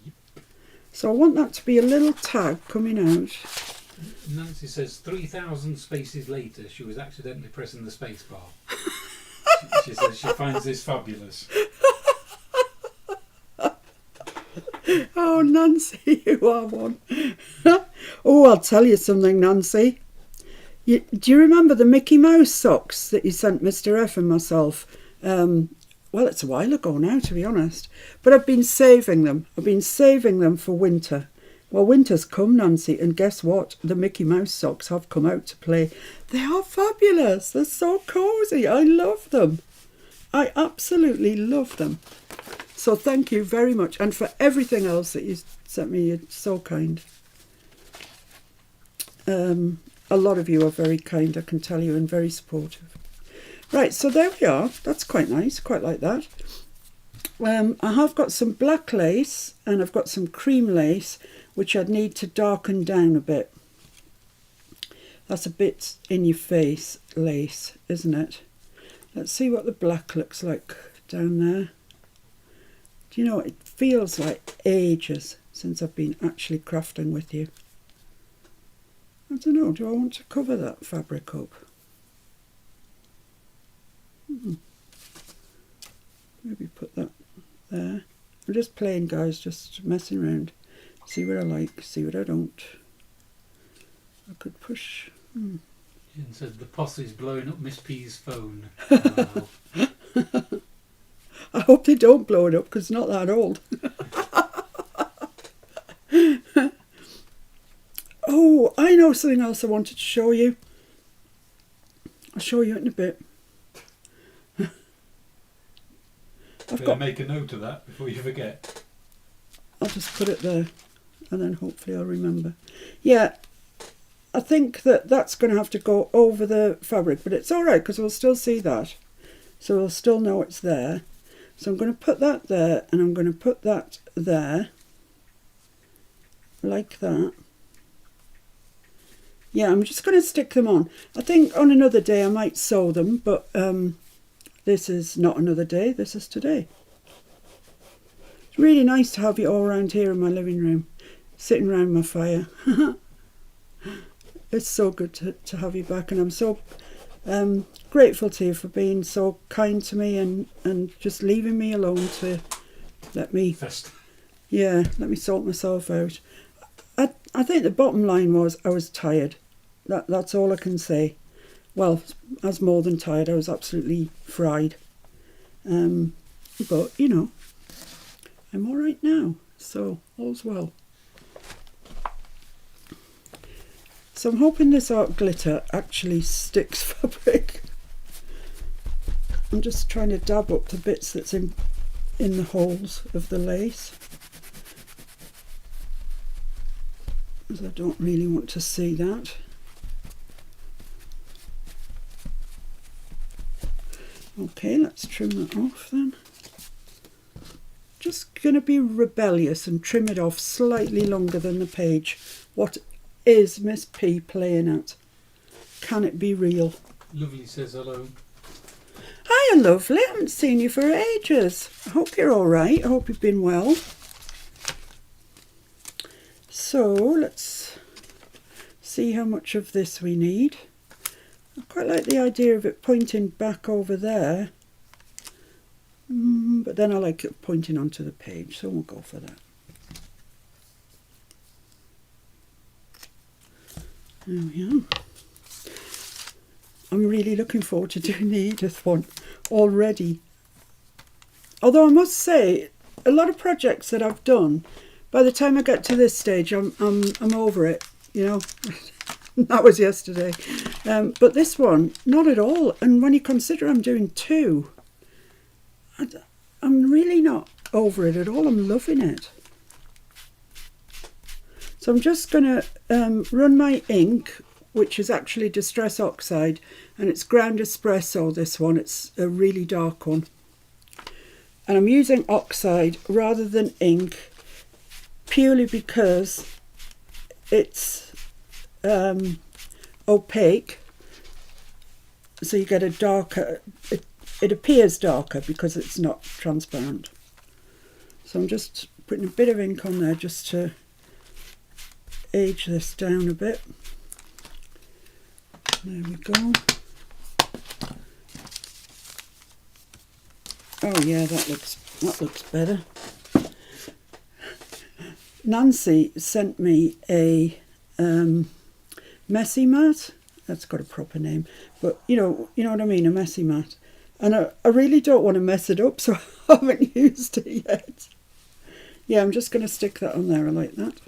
Yep. So I want that to be a little tag coming out. Nancy says 3,000 spaces later she was accidentally pressing the space bar. She says she finds this fabulous. Oh, Nancy, you are one. Oh, I'll tell you something, Nancy. Do you remember the Mickey Mouse socks that you sent Mr. F and myself? Well, it's a while ago now, to be honest. But I've been saving them. I've been saving them for winter. Well, winter's come, Nancy, and guess what? The Mickey Mouse socks have come out to play. They are fabulous. They're so cosy. I love them. I absolutely love them. So thank you very much. And for everything else that you sent me, you're so kind. A lot of you are very kind, I can tell you, and very supportive. Right, so there we are. That's quite nice. Quite like that. I have got some black lace and I've got some cream lace, which I'd need to darken down a bit. That's a bit in your face lace, isn't it? Let's see what the black looks like down there. Do you know, it feels like ages since I've been actually crafting with you. I don't know, do I want to cover that fabric up? Maybe put that there. I'm just playing, guys, just messing around. See what I like, see what I don't. I could push. Jen says the posse's blowing up Miss P's phone. Oh. I hope they don't blow it up because it's not that old. Oh, I know something else I wanted to show you. I'll show you in a bit. Better make a note of that before you forget. I'll just put it there and then hopefully I'll remember. Yeah, I think that's going to have to go over the fabric, but it's all right because we'll still see that. So we'll still know it's there. So I'm going to put that there and I'm going to put that there. Like that. Yeah, I'm just going to stick them on. I think on another day I might sew them, but this is not another day, this is today. It's really nice to have you all around here in my living room, sitting around my fire. It's so good to have you back, and I'm so grateful to you for being so kind to me and just leaving me alone to let me sort myself out. I think the bottom line was I was tired. That's all I can say. Well, I was more than tired. I was absolutely fried. But, you know, I'm all right now. So, all's well. So I'm hoping this art glitter actually sticks fabric. I'm just trying to dab up the bits that's in the holes of the lace. Because I don't really want to see that. Okay, let's trim that off then. Just going to be rebellious and trim it off slightly longer than the page. What is Miss P playing at? Can it be real? Lovely says hello. Hiya, lovely. I haven't seen you for ages. I hope you're all right. I hope you've been well. So let's see how much of this we need. I quite like the idea of it pointing back over there, but then I like it pointing onto the page, so we'll go for that. There we are. I'm really looking forward to doing the Edith one already. Although I must say, a lot of projects that I've done, by the time I get to this stage, I'm over it, you know. That was yesterday. But this one, not at all. And when you consider I'm doing two, I'm really not over it at all. I'm loving it. So I'm just going to run my ink, which is actually Distress Oxide, and it's ground espresso, this one. It's a really dark one. And I'm using oxide rather than ink, purely because it's opaque, so you get a darker, it appears darker because it's not transparent. So I'm just putting a bit of ink on there just to age this down a bit. There we go. Oh yeah, that looks better. Nancy sent me a messy mat. That's got a proper name, but you know what I mean, a messy mat. And I really don't want to mess it up, so I haven't used it yet. Yeah, I'm just going to stick that on there. I like that.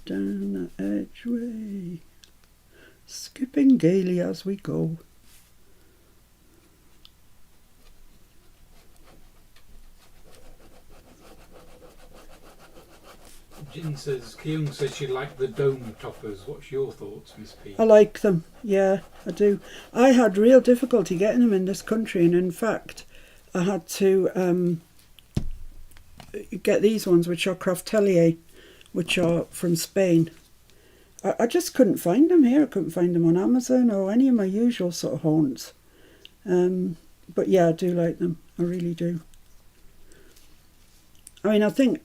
Down the edgeway, skipping gaily as we go. Jin says, Kyung says she liked the dome toppers. What's your thoughts, Miss P? I like them, yeah, I do. I had real difficulty getting them in this country, and in fact I had to get these ones, which are Craftelier, which are from Spain. I just couldn't find them here. I couldn't find them on Amazon or any of my usual sort of haunts. But yeah, I do like them. I really do. I mean, I think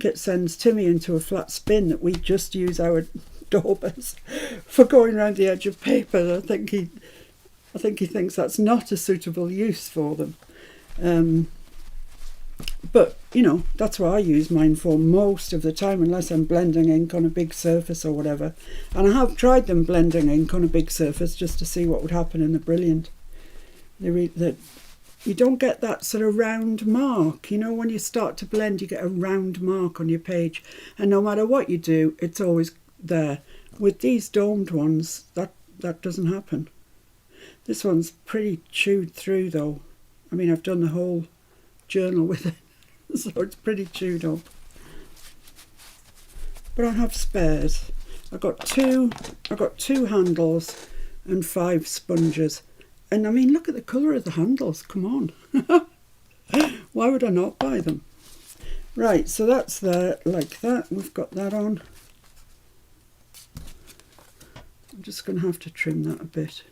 it sends Timmy into a flat spin that we just use our daubers for going around the edge of paper. I think he thinks that's not a suitable use for them. But, you know, that's what I use mine for most of the time, unless I'm blending ink on a big surface or whatever. And I have tried them blending ink on a big surface just to see what would happen in the Brilliant. You don't get that sort of round mark. You know, when you start to blend, you get a round mark on your page. And no matter what you do, it's always there. With these domed ones, that doesn't happen. This one's pretty chewed through, though. I mean, I've done the whole journal with it, so it's pretty chewed up. But I have spares. I got two handles and 5 sponges. And I mean, look at the colour of the handles. Come on. Why would I not buy them? Right, so that's there like that. We've got that on. I'm just going to have to trim that a bit.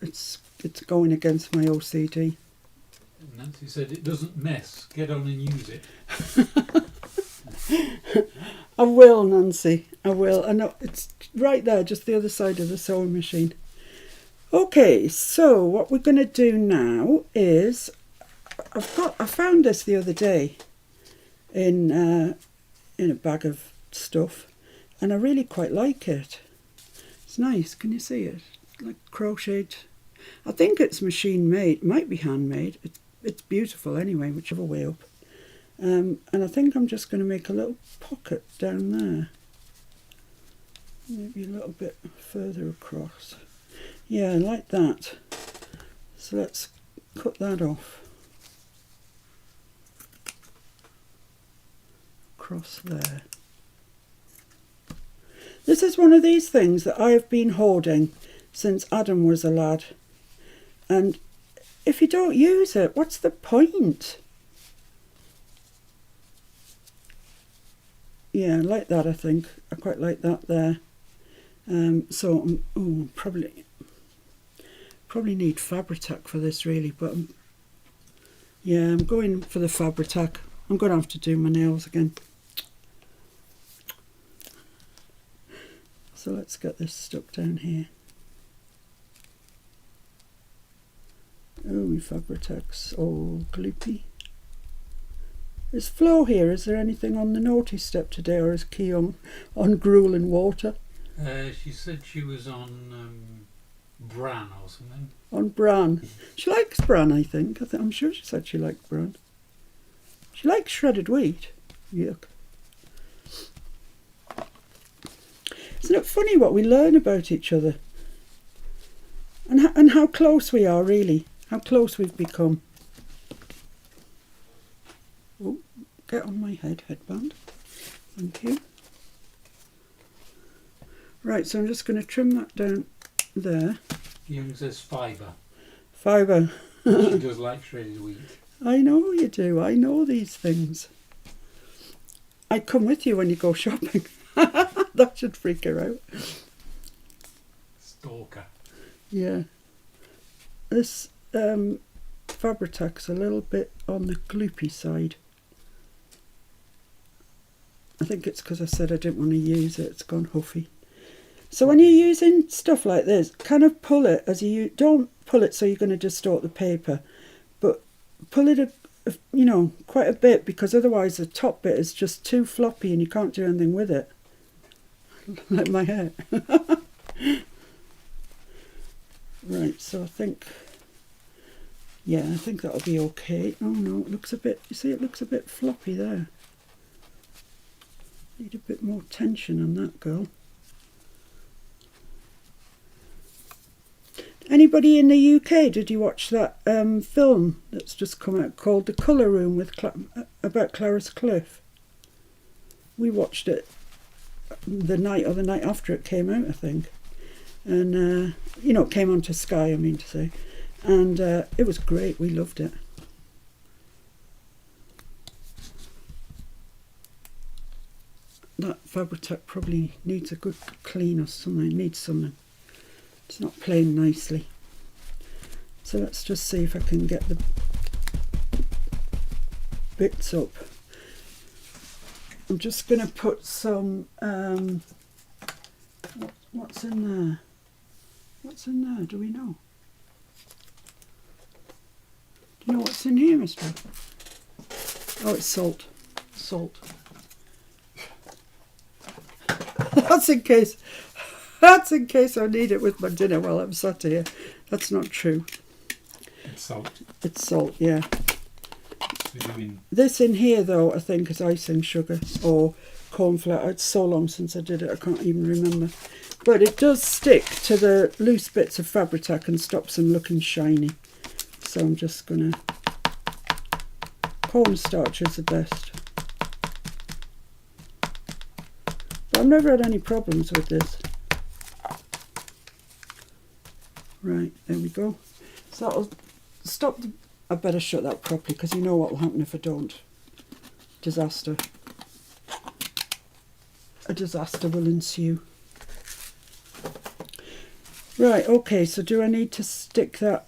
It's going against my OCD. Nancy said it doesn't mess. Get on and use it. I will, Nancy. I will. I know it's right there, just the other side of the sewing machine. Okay, so what we're going to do now is I found this the other day in a bag of stuff, and I really quite like it. It's nice. Can you see it? Like crocheted. I think it's machine made. It might be handmade. It's beautiful anyway, whichever way up. And I think I'm just going to make a little pocket down there. Maybe a little bit further across. Yeah, like that. So let's cut that off. Across there. This is one of these things that I have been hoarding since Adam was a lad. And if you don't use it, what's the point? Yeah, like that, I think. I quite like that there. So, probably need Fabri-Tac for this, really. But, yeah, I'm going for the Fabri-Tac. I'm going to have to do my nails again. So let's get this stuck down here. Oh, my Fabri-Tac's all gloopy. Is Flo here? Is there anything on the naughty step today, or is Key on gruel and water? She said she was on bran or something. On bran. She likes bran, I think. I'm sure she said she liked bran. She likes shredded wheat. Yuck. Isn't it funny what we learn about each other? And how close we are, really. How close we've become. Oh, get on my headband. Thank you. Right, so I'm just going to trim that down there. Young says fibre. Fibre. She does like shredded wheat. I know you do. I know these things. I come with you when you go shopping. That should freak her out. Stalker. Yeah. This Fabri-Tac's a little bit on the gloopy side. I think it's because I said I didn't want to use it. It's gone huffy. So when you're using stuff like this, kind of pull it as you don't pull it so you're going to distort the paper, but pull it, quite a bit, because otherwise the top bit is just too floppy and you can't do anything with it. Like my hair. Right, so I think that'll be okay. Oh no, it looks a bit, you see, it looks a bit floppy there. Need a bit more tension on that girl. Anybody in the UK, did you watch that film that's just come out called The Colour Room with about Clarice Cliff? We watched it the night after it came out, I think. And, it came onto Sky, I mean to say. And it was great, we loved it. that Fabri-Tac probably needs a good clean or something. It needs something. It's not playing nicely. So let's just see if I can get the bits up. I'm just going to put some, what's in there? What's in there? Do we know? Do you know what's in here, mister? Oh, it's salt. Salt. That's in case I need it with my dinner while I'm sat here. That's not true. It's salt. It's salt, yeah. So this in here, though, I think is icing sugar or corn flour. It's so long since I did it, I can't even remember. But it does stick to the loose bits of Fabri-Tac and stops them looking shiny. So I'm just going to... Cornstarch is the best. But I've never had any problems with this. Right, there we go. So that'll stop the... I better shut that properly because you know what will happen if I don't. Disaster. A disaster will ensue. Right, okay, so do I need to stick that?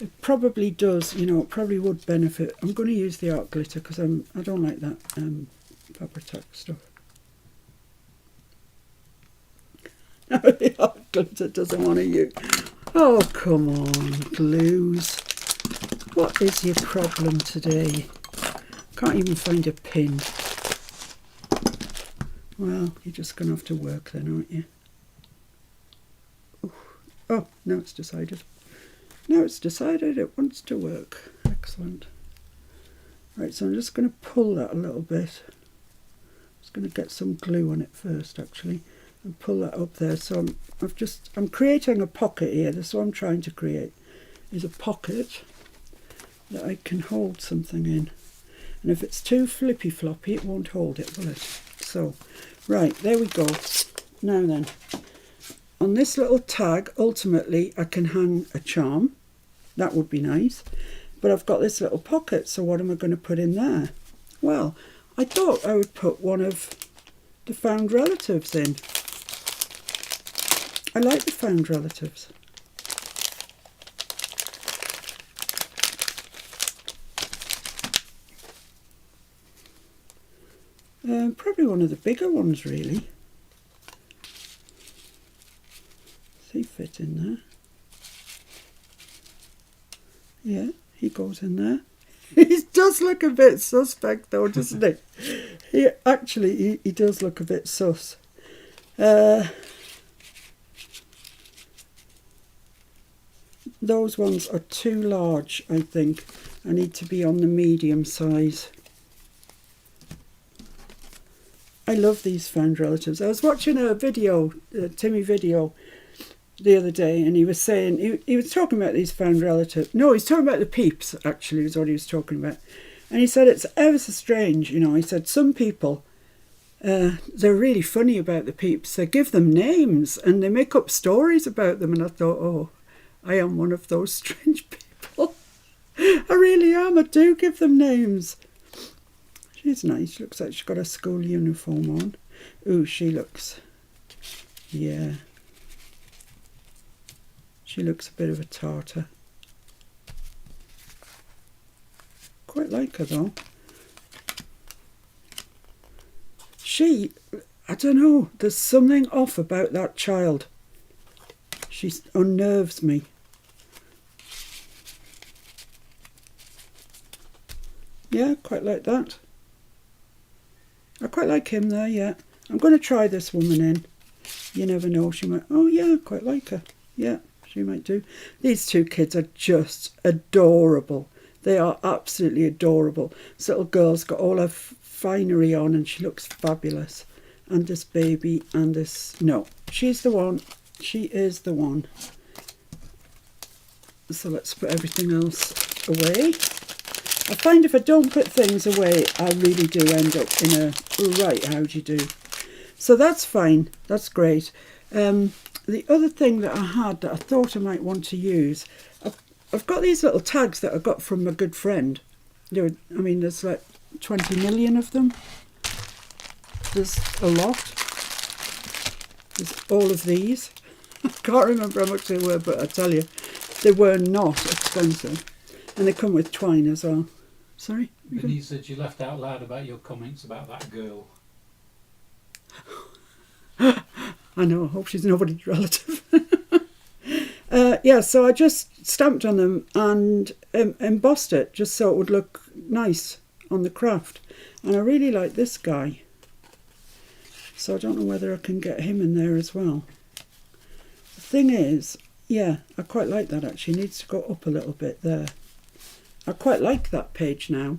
It probably does, you know, it probably would benefit. I'm going to use the art glitter because I don't like that Fabri-Tac stuff. The art glitter doesn't want to use. Oh, come on, glues. What is your problem today? Can't even find a pin. Well, you're just going to have to work then, aren't you? Ooh. Oh, now it's decided. Now it's decided it wants to work. Excellent. Right, so I'm just going to pull that a little bit. I'm just going to get some glue on it first, actually, and pull that up there. So I'm creating a pocket here. This is what I'm trying to create, is a pocket that I can hold something in. And if it's too flippy floppy, it won't hold it, will it? So, right, there we go. Now then, on this little tag, ultimately, I can hang a charm. That would be nice. But I've got this little pocket, so what am I going to put in there? Well, I thought I would put one of the found relatives in. I like the found relatives. Probably one of the bigger ones, really. Does he fit in there? Yeah, he goes in there. He does look a bit suspect, though, doesn't he? He does look a bit sus. Those ones are too large, I think. I need to be on the medium size. I love these found relatives. I was watching a video, a Timmy video, the other day, and he was saying, he was talking about these found relatives. No, he's talking about the Peeps, actually, is what he was talking about. And he said it's ever so strange, you know. He said some people, they're really funny about the Peeps. They give them names and they make up stories about them. And I thought, oh, I am one of those strange people. I really am. I do give them names. She's nice. She looks like she's got a school uniform on. Ooh, she looks... Yeah. She looks a bit of a tartar. Quite like her, though. She... I don't know. There's something off about that child. She unnerves me. Yeah, quite like that. I quite like him there, yeah. I'm going to try this woman in. You never know, she might... Oh, yeah, quite like her. Yeah, she might do. These two kids are just adorable. They are absolutely adorable. This little girl's got all her finery on and she looks fabulous. And this baby and this... No, she's the one. She is the one. So let's put everything else away. I find if I don't put things away, I really do end up in a right how do you do. So that's fine. That's great. The other thing that I had that I thought I might want to use, I've got these little tags that I got from a good friend. I mean, there's like 20 million of them. There's a lot. There's all of these. I can't remember how much they were, but I tell you, they were not expensive. And they come with twine as well. Sorry? Denise said you laughed out loud about your comments about that girl. I know, I hope she's nobody's relative. Yeah, so I just stamped on them and embossed it just so it would look nice on the craft. And I really like this guy. So I don't know whether I can get him in there as well. The thing is, yeah, I quite like that actually. It needs to go up a little bit there. I quite like that page now.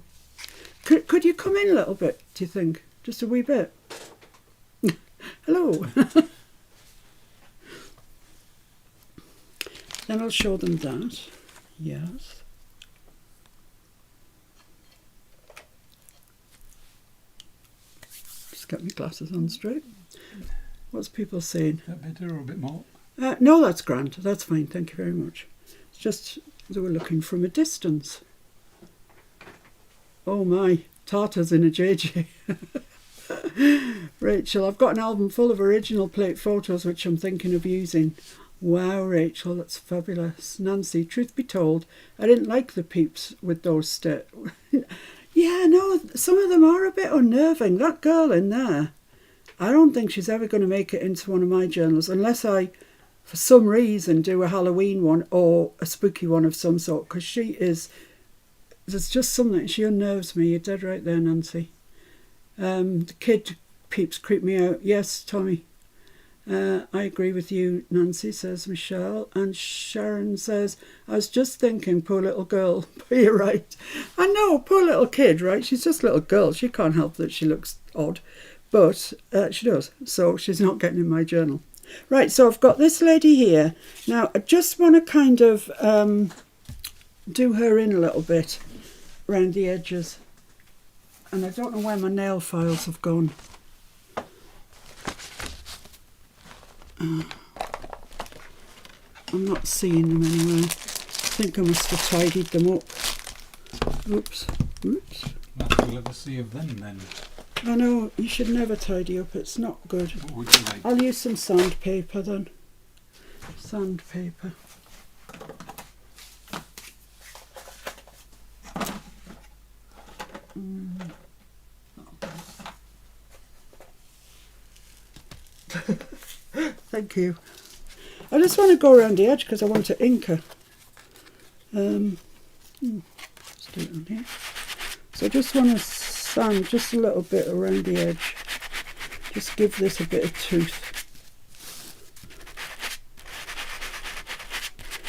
Could you come in a little bit, do you think? Just a wee bit? Hello. Then I'll show them that. Yes. Just get my glasses on straight. What's people saying? A bit better or a bit more? No, that's grand. That's fine. Thank you very much. It's just they were looking from a distance. Oh my, Tartar's in a JJ. Rachel, I've got an album full of original plate photos which I'm thinking of using. Wow, Rachel, that's fabulous. Nancy, truth be told, I didn't like the Peeps with those Yeah, no, some of them are a bit unnerving. That girl in there, I don't think she's ever going to make it into one of my journals unless I, for some reason, do a Halloween one or a spooky one of some sort, because she is... There's just something, she unnerves me. You're dead right there, Nancy. The kid Peeps creep me out. Yes, Tommy. I agree with you, Nancy, says Michelle. And Sharon says, I was just thinking, poor little girl. But you're right. I know, poor little kid, right? She's just a little girl. She can't help that she looks odd. But she does. So she's not getting in my journal. Right, so I've got this lady here. Now, I just want to kind of do her in a little bit around the edges. And I don't know where my nail files have gone. I'm not seeing them anywhere. I think I must have tidied them up. Oops. That's all we'll ever see of them then. I know, you should never tidy up, it's not good. What would you like? I'll use some sandpaper then. Sandpaper. Thank you. I just want to go around the edge because I want to ink her. Let's do it on here. So I just want to sand just a little bit around the edge. Just give this a bit of tooth.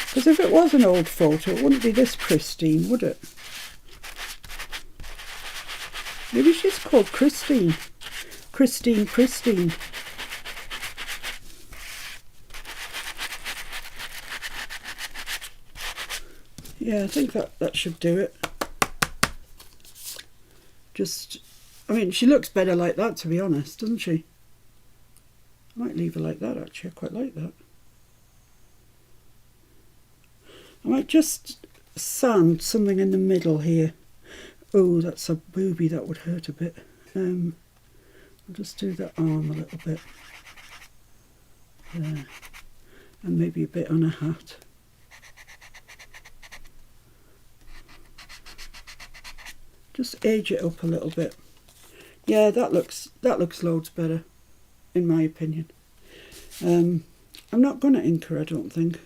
Because if it was an old photo, it wouldn't be this pristine, would it? Maybe she's called Christine. Pristine. Yeah, I think that should do it. Just, I mean, she looks better like that, to be honest, doesn't she? I might leave her like that, actually. I quite like that. I might just sand something in the middle here. Oh, that's a boobie. That would hurt a bit. I'll just do the arm a little bit. There. And maybe a bit on a hat. Just age it up a little bit. Yeah, that looks loads better, in my opinion. I'm not going to ink her, I don't think.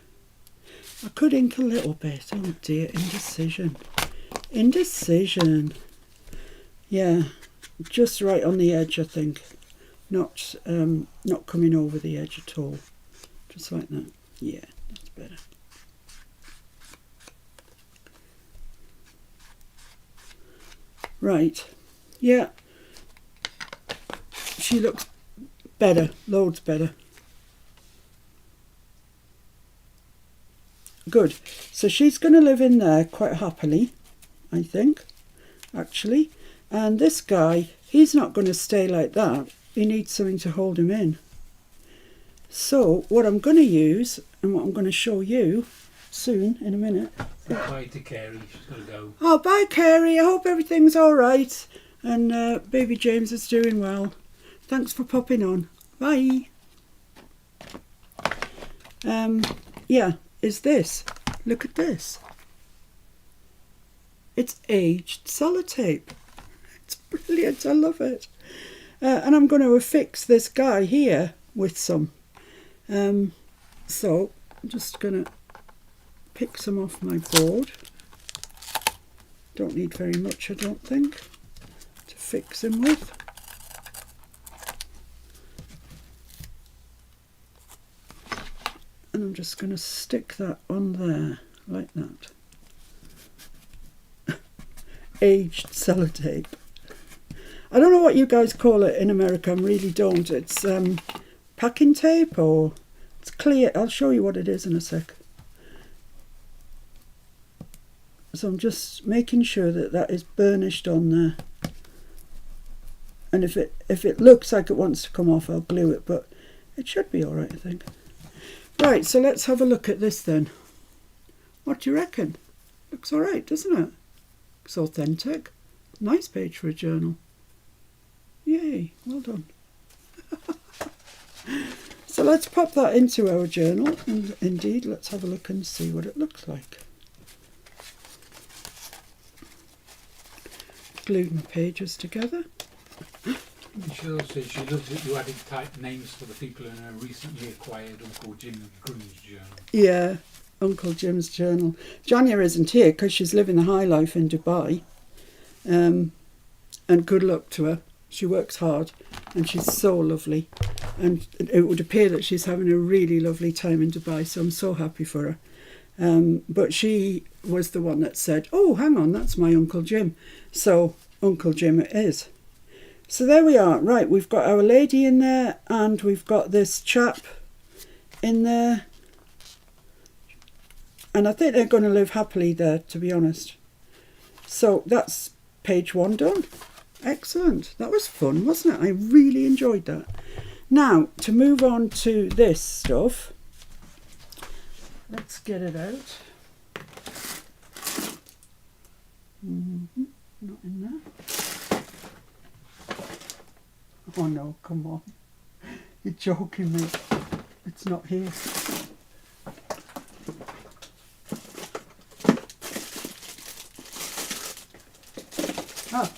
I could ink a little bit. Oh dear, indecision. Yeah, just right on the edge, I think. Not coming over the edge at all. Just like that. Yeah, that's better. Right, yeah, she looks better, loads better. Good, so she's going to live in there quite happily, I think, actually. And this guy, he's not going to stay like that. He needs something to hold him in. So what I'm going to use, and what I'm going to show you soon, in a minute. Bye to Carrie, she's got to go. Oh, bye Carrie, I hope everything's all right. and baby James is doing well. Thanks for popping on. Bye. Yeah, is this. Look at this. It's aged sellotape. It's brilliant. I love it. And I'm going to affix this guy here with some. So I'm just going to pick some off my board. Don't need very much, I don't think, to fix him with. And I'm just going to stick that on there like that. Aged sellotape. I don't know what you guys call it in America, I really don't. It's packing tape, or it's clear. I'll show you what it is in a sec. So I'm just making sure that that is burnished on there. And if it looks like it wants to come off, I'll glue it, but it should be alright, I think. Right, so let's have a look at this then. What do you reckon? Looks alright, doesn't it? It's authentic. Nice page for a journal. Yay, well done. So let's pop that into our journal, and indeed let's have a look and see what it looks like. Glued my pages together. Michelle says she loves that you added type names for the people in her recently acquired Uncle Jim Groom's journal. Yeah, Uncle Jim's journal. Janya isn't here because she's living the high life in Dubai. And good luck to her. She works hard and she's so lovely. And it would appear that she's having a really lovely time in Dubai, so I'm so happy for her. But she was the one that said, oh, hang on, that's my Uncle Jim. So Uncle Jim it is. So there we are. Right, we've got our lady in there and we've got this chap in there. And I think they're going to live happily there, to be honest. So that's page 1 done. Excellent. That was fun, wasn't it? I really enjoyed that. Now, to move on to this stuff. Let's get it out. Not in there. Oh no, come on. You're joking me. It's not here. Ah,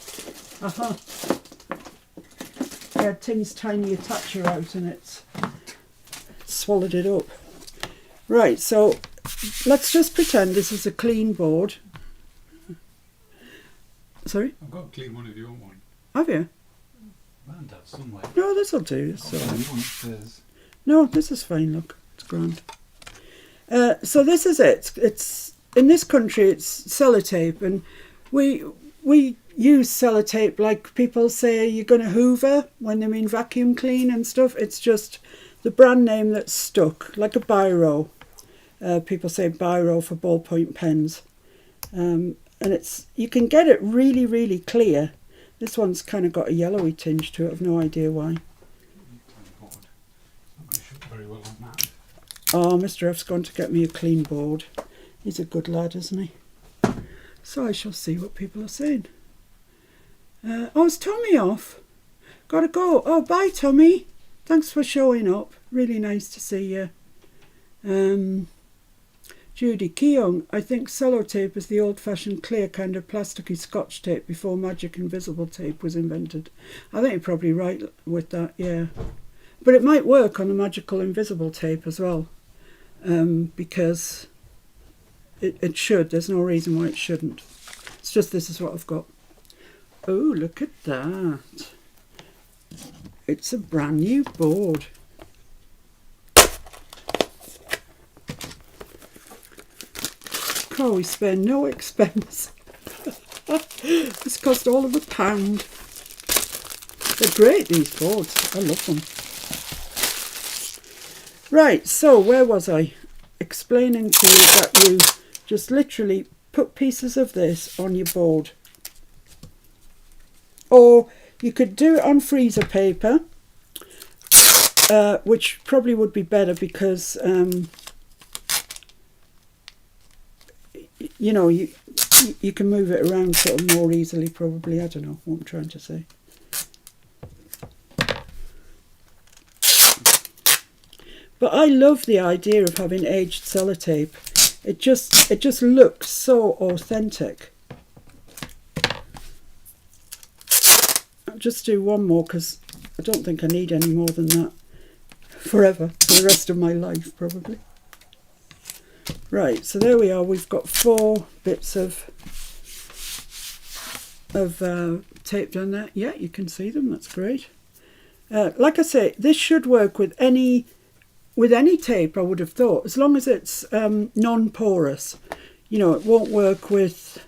uh-huh. I had Tim's tiny attacher out and it's swallowed it up. Right, so let's just pretend this is a clean board. Sorry? I've got a clean one if you want one. Have you? Round that somewhere. No, this'll do. So. No, this is fine, look. It's grand. So this is it. It's in this country it's sellotape, and we use sellotape like people say you're going to hoover when they mean vacuum clean and stuff. It's just the brand name that's stuck, like a biro. People say biro for ballpoint pens. And it's you can get it really, really clear. This one's kind of got a yellowy tinge to it. I've no idea why. Very well on that. Oh, Mr. F's gone to get me a clean board. He's a good lad, isn't he? So I shall see what people are saying. Oh, is Tommy off? Gotta go. Oh, bye, Tommy. Thanks for showing up. Really nice to see you. Judy Keong, I think sellotape is the old-fashioned clear kind of plasticky scotch tape before magic invisible tape was invented. I think you're probably right with that, yeah. But it might work on the magical invisible tape as well, because it should. There's no reason why it shouldn't. It's just this is what I've got. Oh, look at that. It's a brand new board. Oh, we spare no expense. This cost all of £1. They're great, these boards. I love them. Right, so where was I? Explaining to you that you just literally put pieces of this on your board. Or you could do it on freezer paper, which probably would be better because... you know, You can move it around sort of more easily probably. I don't know what I'm trying to say. But I love the idea of having aged sellotape. It just looks so authentic. I'll just do one more because I don't think I need any more than that forever, for the rest of my life probably. Right, so there we are. We've got 4 bits of tape done there. Yeah, you can see them. That's great. Like I say, this should work with any tape, I would have thought, as long as it's non-porous. You know, it won't work with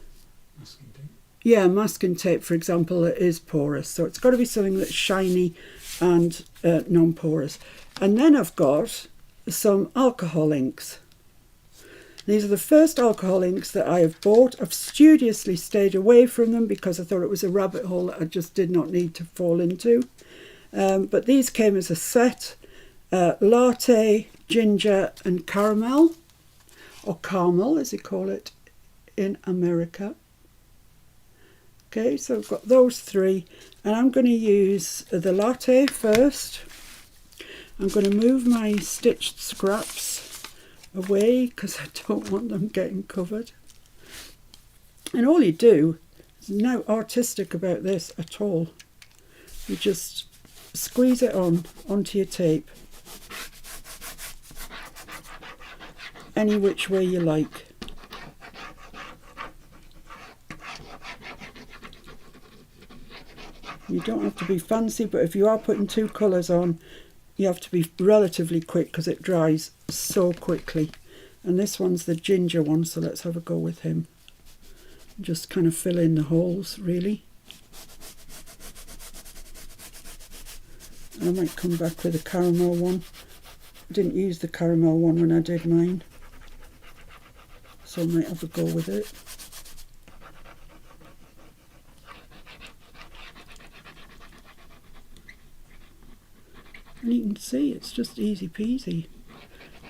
Masking tape. Yeah, masking tape, for example, it is porous, so it's got to be something that's shiny and non-porous. And then I've got some alcohol inks. These are the first alcohol inks that I have bought. I've studiously stayed away from them because I thought it was a rabbit hole that I just did not need to fall into. But these came as a set. Latte, ginger and caramel, or caramel as they call it in America. Okay, so I've got those 3, and I'm going to use the latte first. I'm going to move my stitched scraps away because I don't want them getting covered. And all you do, there's no artistic about this at all. You just squeeze it onto your tape. Any which way you like. You don't have to be fancy, but if you are putting 2 colours on, you have to be relatively quick because it dries so quickly. And this one's the ginger one, so let's have a go with him. Just kind of fill in the holes, really. I might come back with a caramel one. I didn't use the caramel one when I did mine, so I might have a go with it. And you can see it's just easy peasy,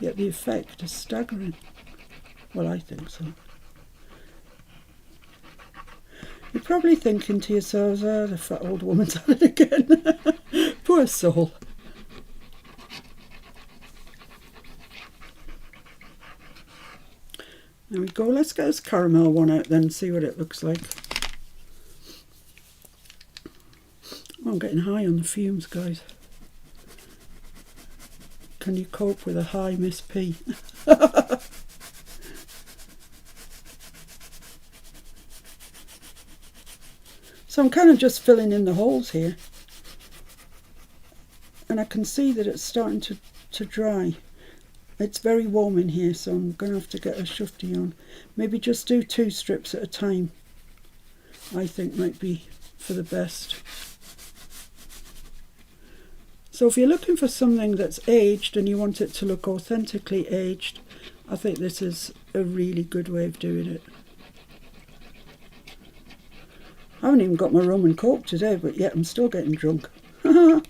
yet the effect is staggering. Well, I think so. You're probably thinking to yourselves, oh, the fat old woman's at it again. Poor soul. There we go. Let's get this caramel one out then and see what it looks like. Oh, I'm getting high on the fumes, guys. Can you cope with a high Miss P? So I'm kind of just filling in the holes here. And I can see that it's starting to dry. It's very warm in here, so I'm going to have to get a shufty on. Maybe just do 2 strips at a time. I think might be for the best. So if you're looking for something that's aged and you want it to look authentically aged, I think this is a really good way of doing it. I haven't even got my rum and coke today, but yet I'm still getting drunk. Kim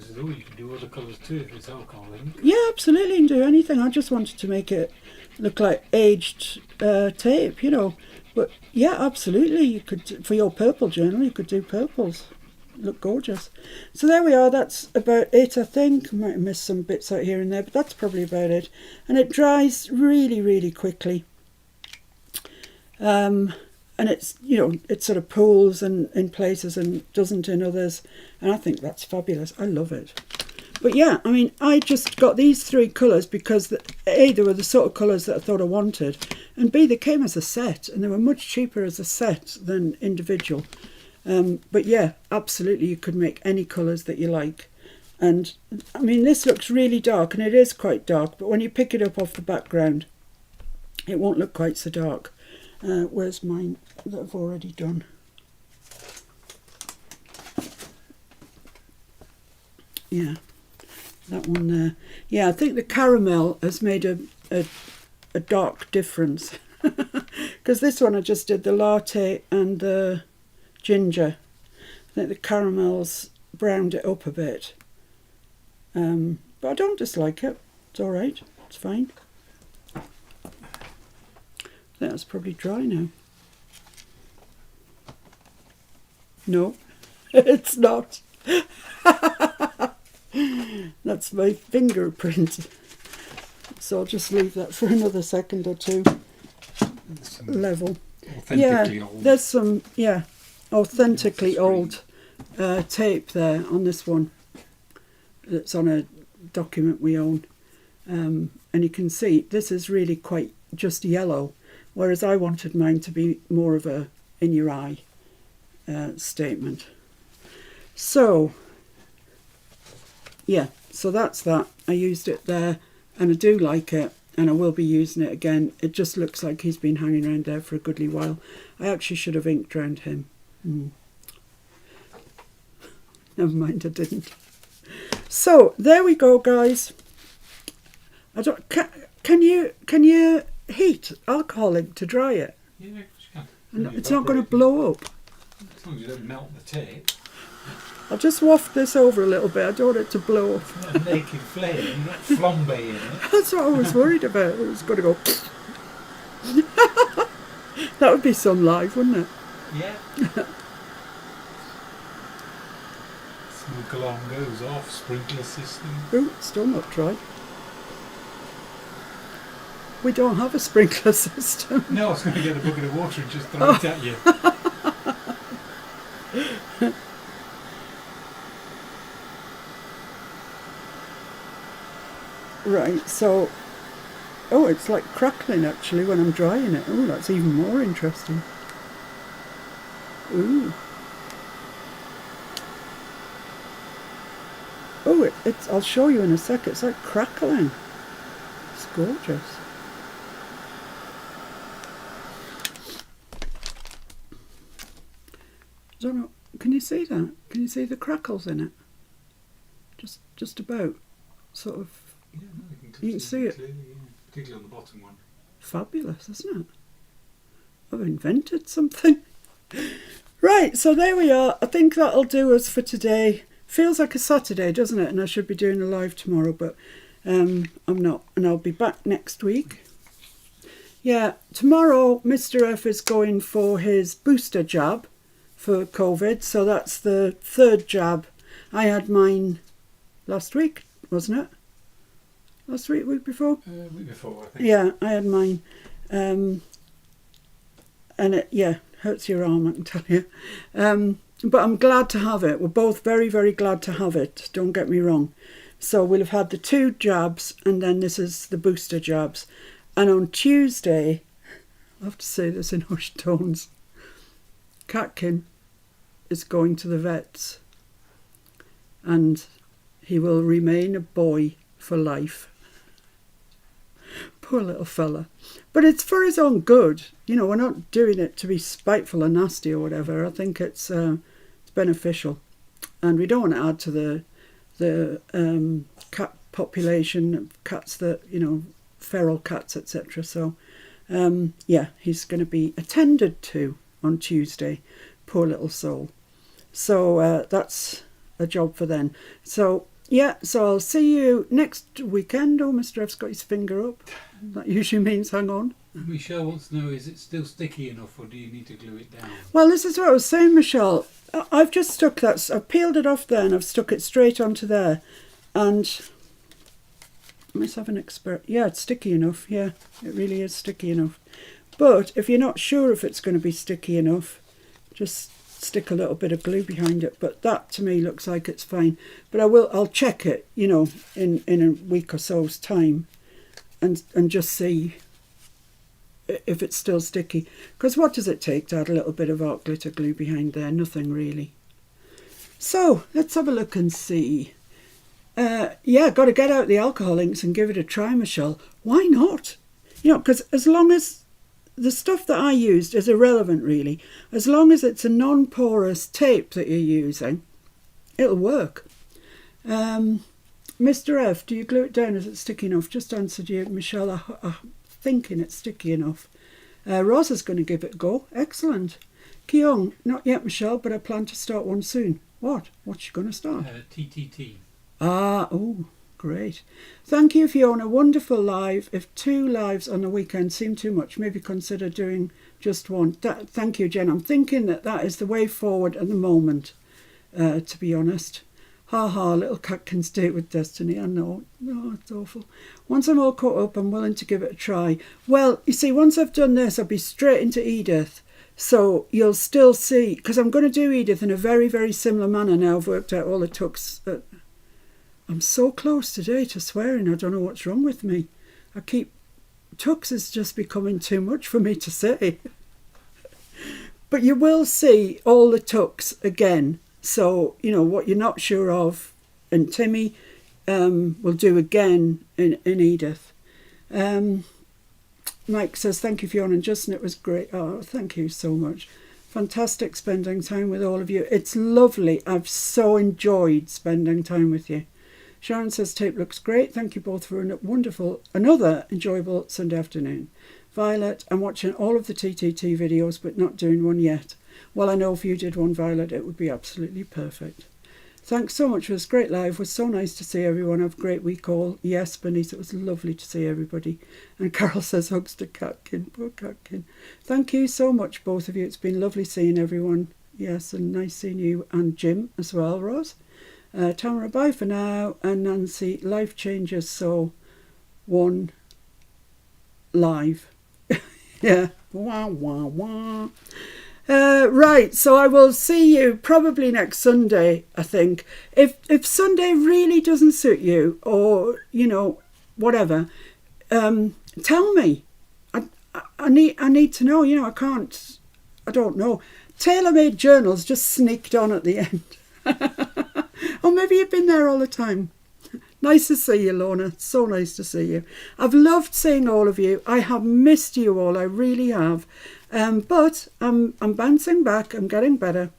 says, oh, you can do other colours too if it's alcohol ink. Yeah, absolutely, you can do anything. I just wanted to make it look like aged tape, you know. But yeah, absolutely, you could, for your purple journal, you could do purples. Look gorgeous. So there we are, that's about it, I think. I might have missed some bits out here and there, but that's probably about it. And it dries really, really quickly. And it's, you know, it sort of pools in places and doesn't in others. And I think that's fabulous. I love it. But yeah, I mean, I just got these 3 colours because A, they were the sort of colours that I thought I wanted. And B, they came as a set. And they were much cheaper as a set than individual. But yeah, absolutely, you could make any colours that you like. And I mean, this looks really dark, and it is quite dark. But when you pick it up off the background, it won't look quite so dark. Where's mine that I've already done? Yeah, that one there. Yeah, I think the caramel has made a dark difference. Because this one I just did the latte and the ginger. I think the caramels browned it up a bit. But I don't dislike it. It's alright. It's fine. think that's probably dry now. No, it's not. That's my fingerprint. So I'll just leave that for another second or two. Level. Authentically old. There's some, authentically old tape there on this one. It's on a document we own. And you can see this is really quite just yellow, whereas I wanted mine to be more of a in your eye statement. So, yeah, so that's that. I used it there and I do like it and I will be using it again. It just looks like he's been hanging around there for a goodly while. I actually should have ink drowned him. Never mind, I didn't. So, there we go, guys. I don't. Can you heat alcohol ink to dry it? Yeah, you can. And it's not going to blow up. As long as you don't melt the tape. I'll just waft this over a little bit. I don't want it to blow up. Not a naked flame, not flambe in it. That's what I was worried about. It was going to go. That would be some live, wouldn't it? Yeah. Smoke alarm goes off, sprinkler system. Ooh, it's still not dry. We don't have a sprinkler system. No, I was going to get a bucket of water and just throw it at you. Right, so... Oh, it's like crackling actually when I'm drying it. Oh, that's even more interesting. Ooh. Oh, it's. I'll show you in a sec. It's like crackling. It's gorgeous. I don't know. Can you see that? Can you see the crackles in it? Just about. Sort of. Yeah, no, You can see it. clearly, yeah. Particularly on the bottom one. Fabulous, isn't it? I've invented something. Right, so there we are. I think that'll do us for today. Feels like a Saturday, doesn't it? And I should be doing a live tomorrow, but I'm not. And I'll be back next week. Yeah, tomorrow Mr. F is going for his booster jab for COVID. So that's the third jab. I had mine last week, wasn't it? Last week, week before? Week before, I think. Yeah, I had mine. And it, hurts your arm, I can tell you. But I'm glad to have it. We're both very, very glad to have it. Don't get me wrong. So we'll have had the 2 jabs and then this is the booster jabs. And on Tuesday, I have to say this in hushed tones, Catkin is going to the vets. And he will remain a boy for life. Poor little fella. But it's for his own good. You know, we're not doing it to be spiteful or nasty or whatever. I think it's beneficial. And we don't want to add to the cat population, cats that, you know, feral cats, etc. So, he's going to be attended to on Tuesday. Poor little soul. So that's a job for then. So, so I'll see you next weekend. Oh, Mr. F's got his finger up. That usually means hang on. Michelle wants to know, is it still sticky enough or do you need to glue it down? Well, this is what I was saying, Michelle. I've just stuck that. I've peeled it off there and I've stuck it straight onto there. And let's have an expert. Yeah, it's sticky enough. Yeah, it really is sticky enough. But if you're not sure if it's going to be sticky enough, just stick a little bit of glue behind it. But that to me looks like it's fine. But I'll check it, you know, in a week or so's time and just see if it's still sticky. Because what does it take to add a little bit of art glitter glue behind there? Nothing really. So let's have a look and see. Got to get out the alcohol inks and give it a try, Michelle. Why not? You know, because as long as the stuff that I used is irrelevant, really. As long as it's a non-porous tape that you're using, it'll work. Mr. F, do you glue it down? Is it sticky enough? Just answered you, Michelle. I'm thinking it's sticky enough. Rosa's going to give it a go. Excellent. Keong, not yet, Michelle, but I plan to start one soon. What? What's she going to start? TTT. Ah, oh, Great. Thank you, Fiona. Wonderful live. If 2 lives on a weekend seem too much, maybe consider doing just one. Thank you, Jen. I'm thinking that is the way forward at the moment, to be honest. Ha ha, little cat can stay with destiny. I know. No, it's awful. Once I'm all caught up, I'm willing to give it a try. Well, you see, once I've done this, I'll be straight into Edith. So you'll still see, because I'm going to do Edith in a very, very similar manner now. I've worked out all the tucks. I'm so close today to swearing. I don't know what's wrong with me. Tucks is just becoming too much for me to say. But you will see all the tucks again. So, what you're not sure of, and Timmy will do again in Edith. Mike says, thank you, Fiona and Justin. It was great. Oh, thank you so much. Fantastic spending time with all of you. It's lovely. I've so enjoyed spending time with you. Sharon says, tape looks great. Thank you both for another enjoyable Sunday afternoon. Violet, I'm watching all of the TTT videos, but not doing one yet. Well, I know if you did one, Violet, it would be absolutely perfect. Thanks so much for this great live. It was so nice to see everyone. Have a great week all. Yes, Bernice, it was lovely to see everybody. And Carol says, hugs to Catkin. Poor Catkin. Thank you so much, both of you. It's been lovely seeing everyone. Yes, and nice seeing you and Jim as well, Roz. Tamara, bye for now. And Nancy, life changes, so one live. Yeah. Wah, wah, wah. Right, so I will see you probably next Sunday, I think. If Sunday really doesn't suit you, or, whatever, tell me. I need to know, I don't know. Tailor-made journals just sneaked on at the end. Or maybe you've been there all the time. Nice to see you, Lorna. So nice to see you. I've loved seeing all of you. I have missed you all. I really have. But I'm bouncing back. I'm getting better.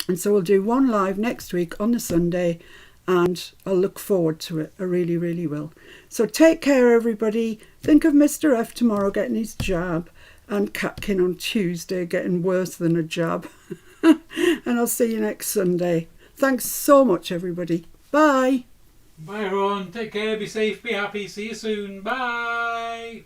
And so we'll do one live next week on the Sunday. And I'll look forward to it. I really, really will. So take care, everybody. Think of Mr. F tomorrow getting his jab. And Catkin on Tuesday getting worse than a jab. And I'll see you next Sunday. Thanks so much, everybody. Bye. Bye, everyone. Take care. Be safe. Be happy. See you soon. Bye.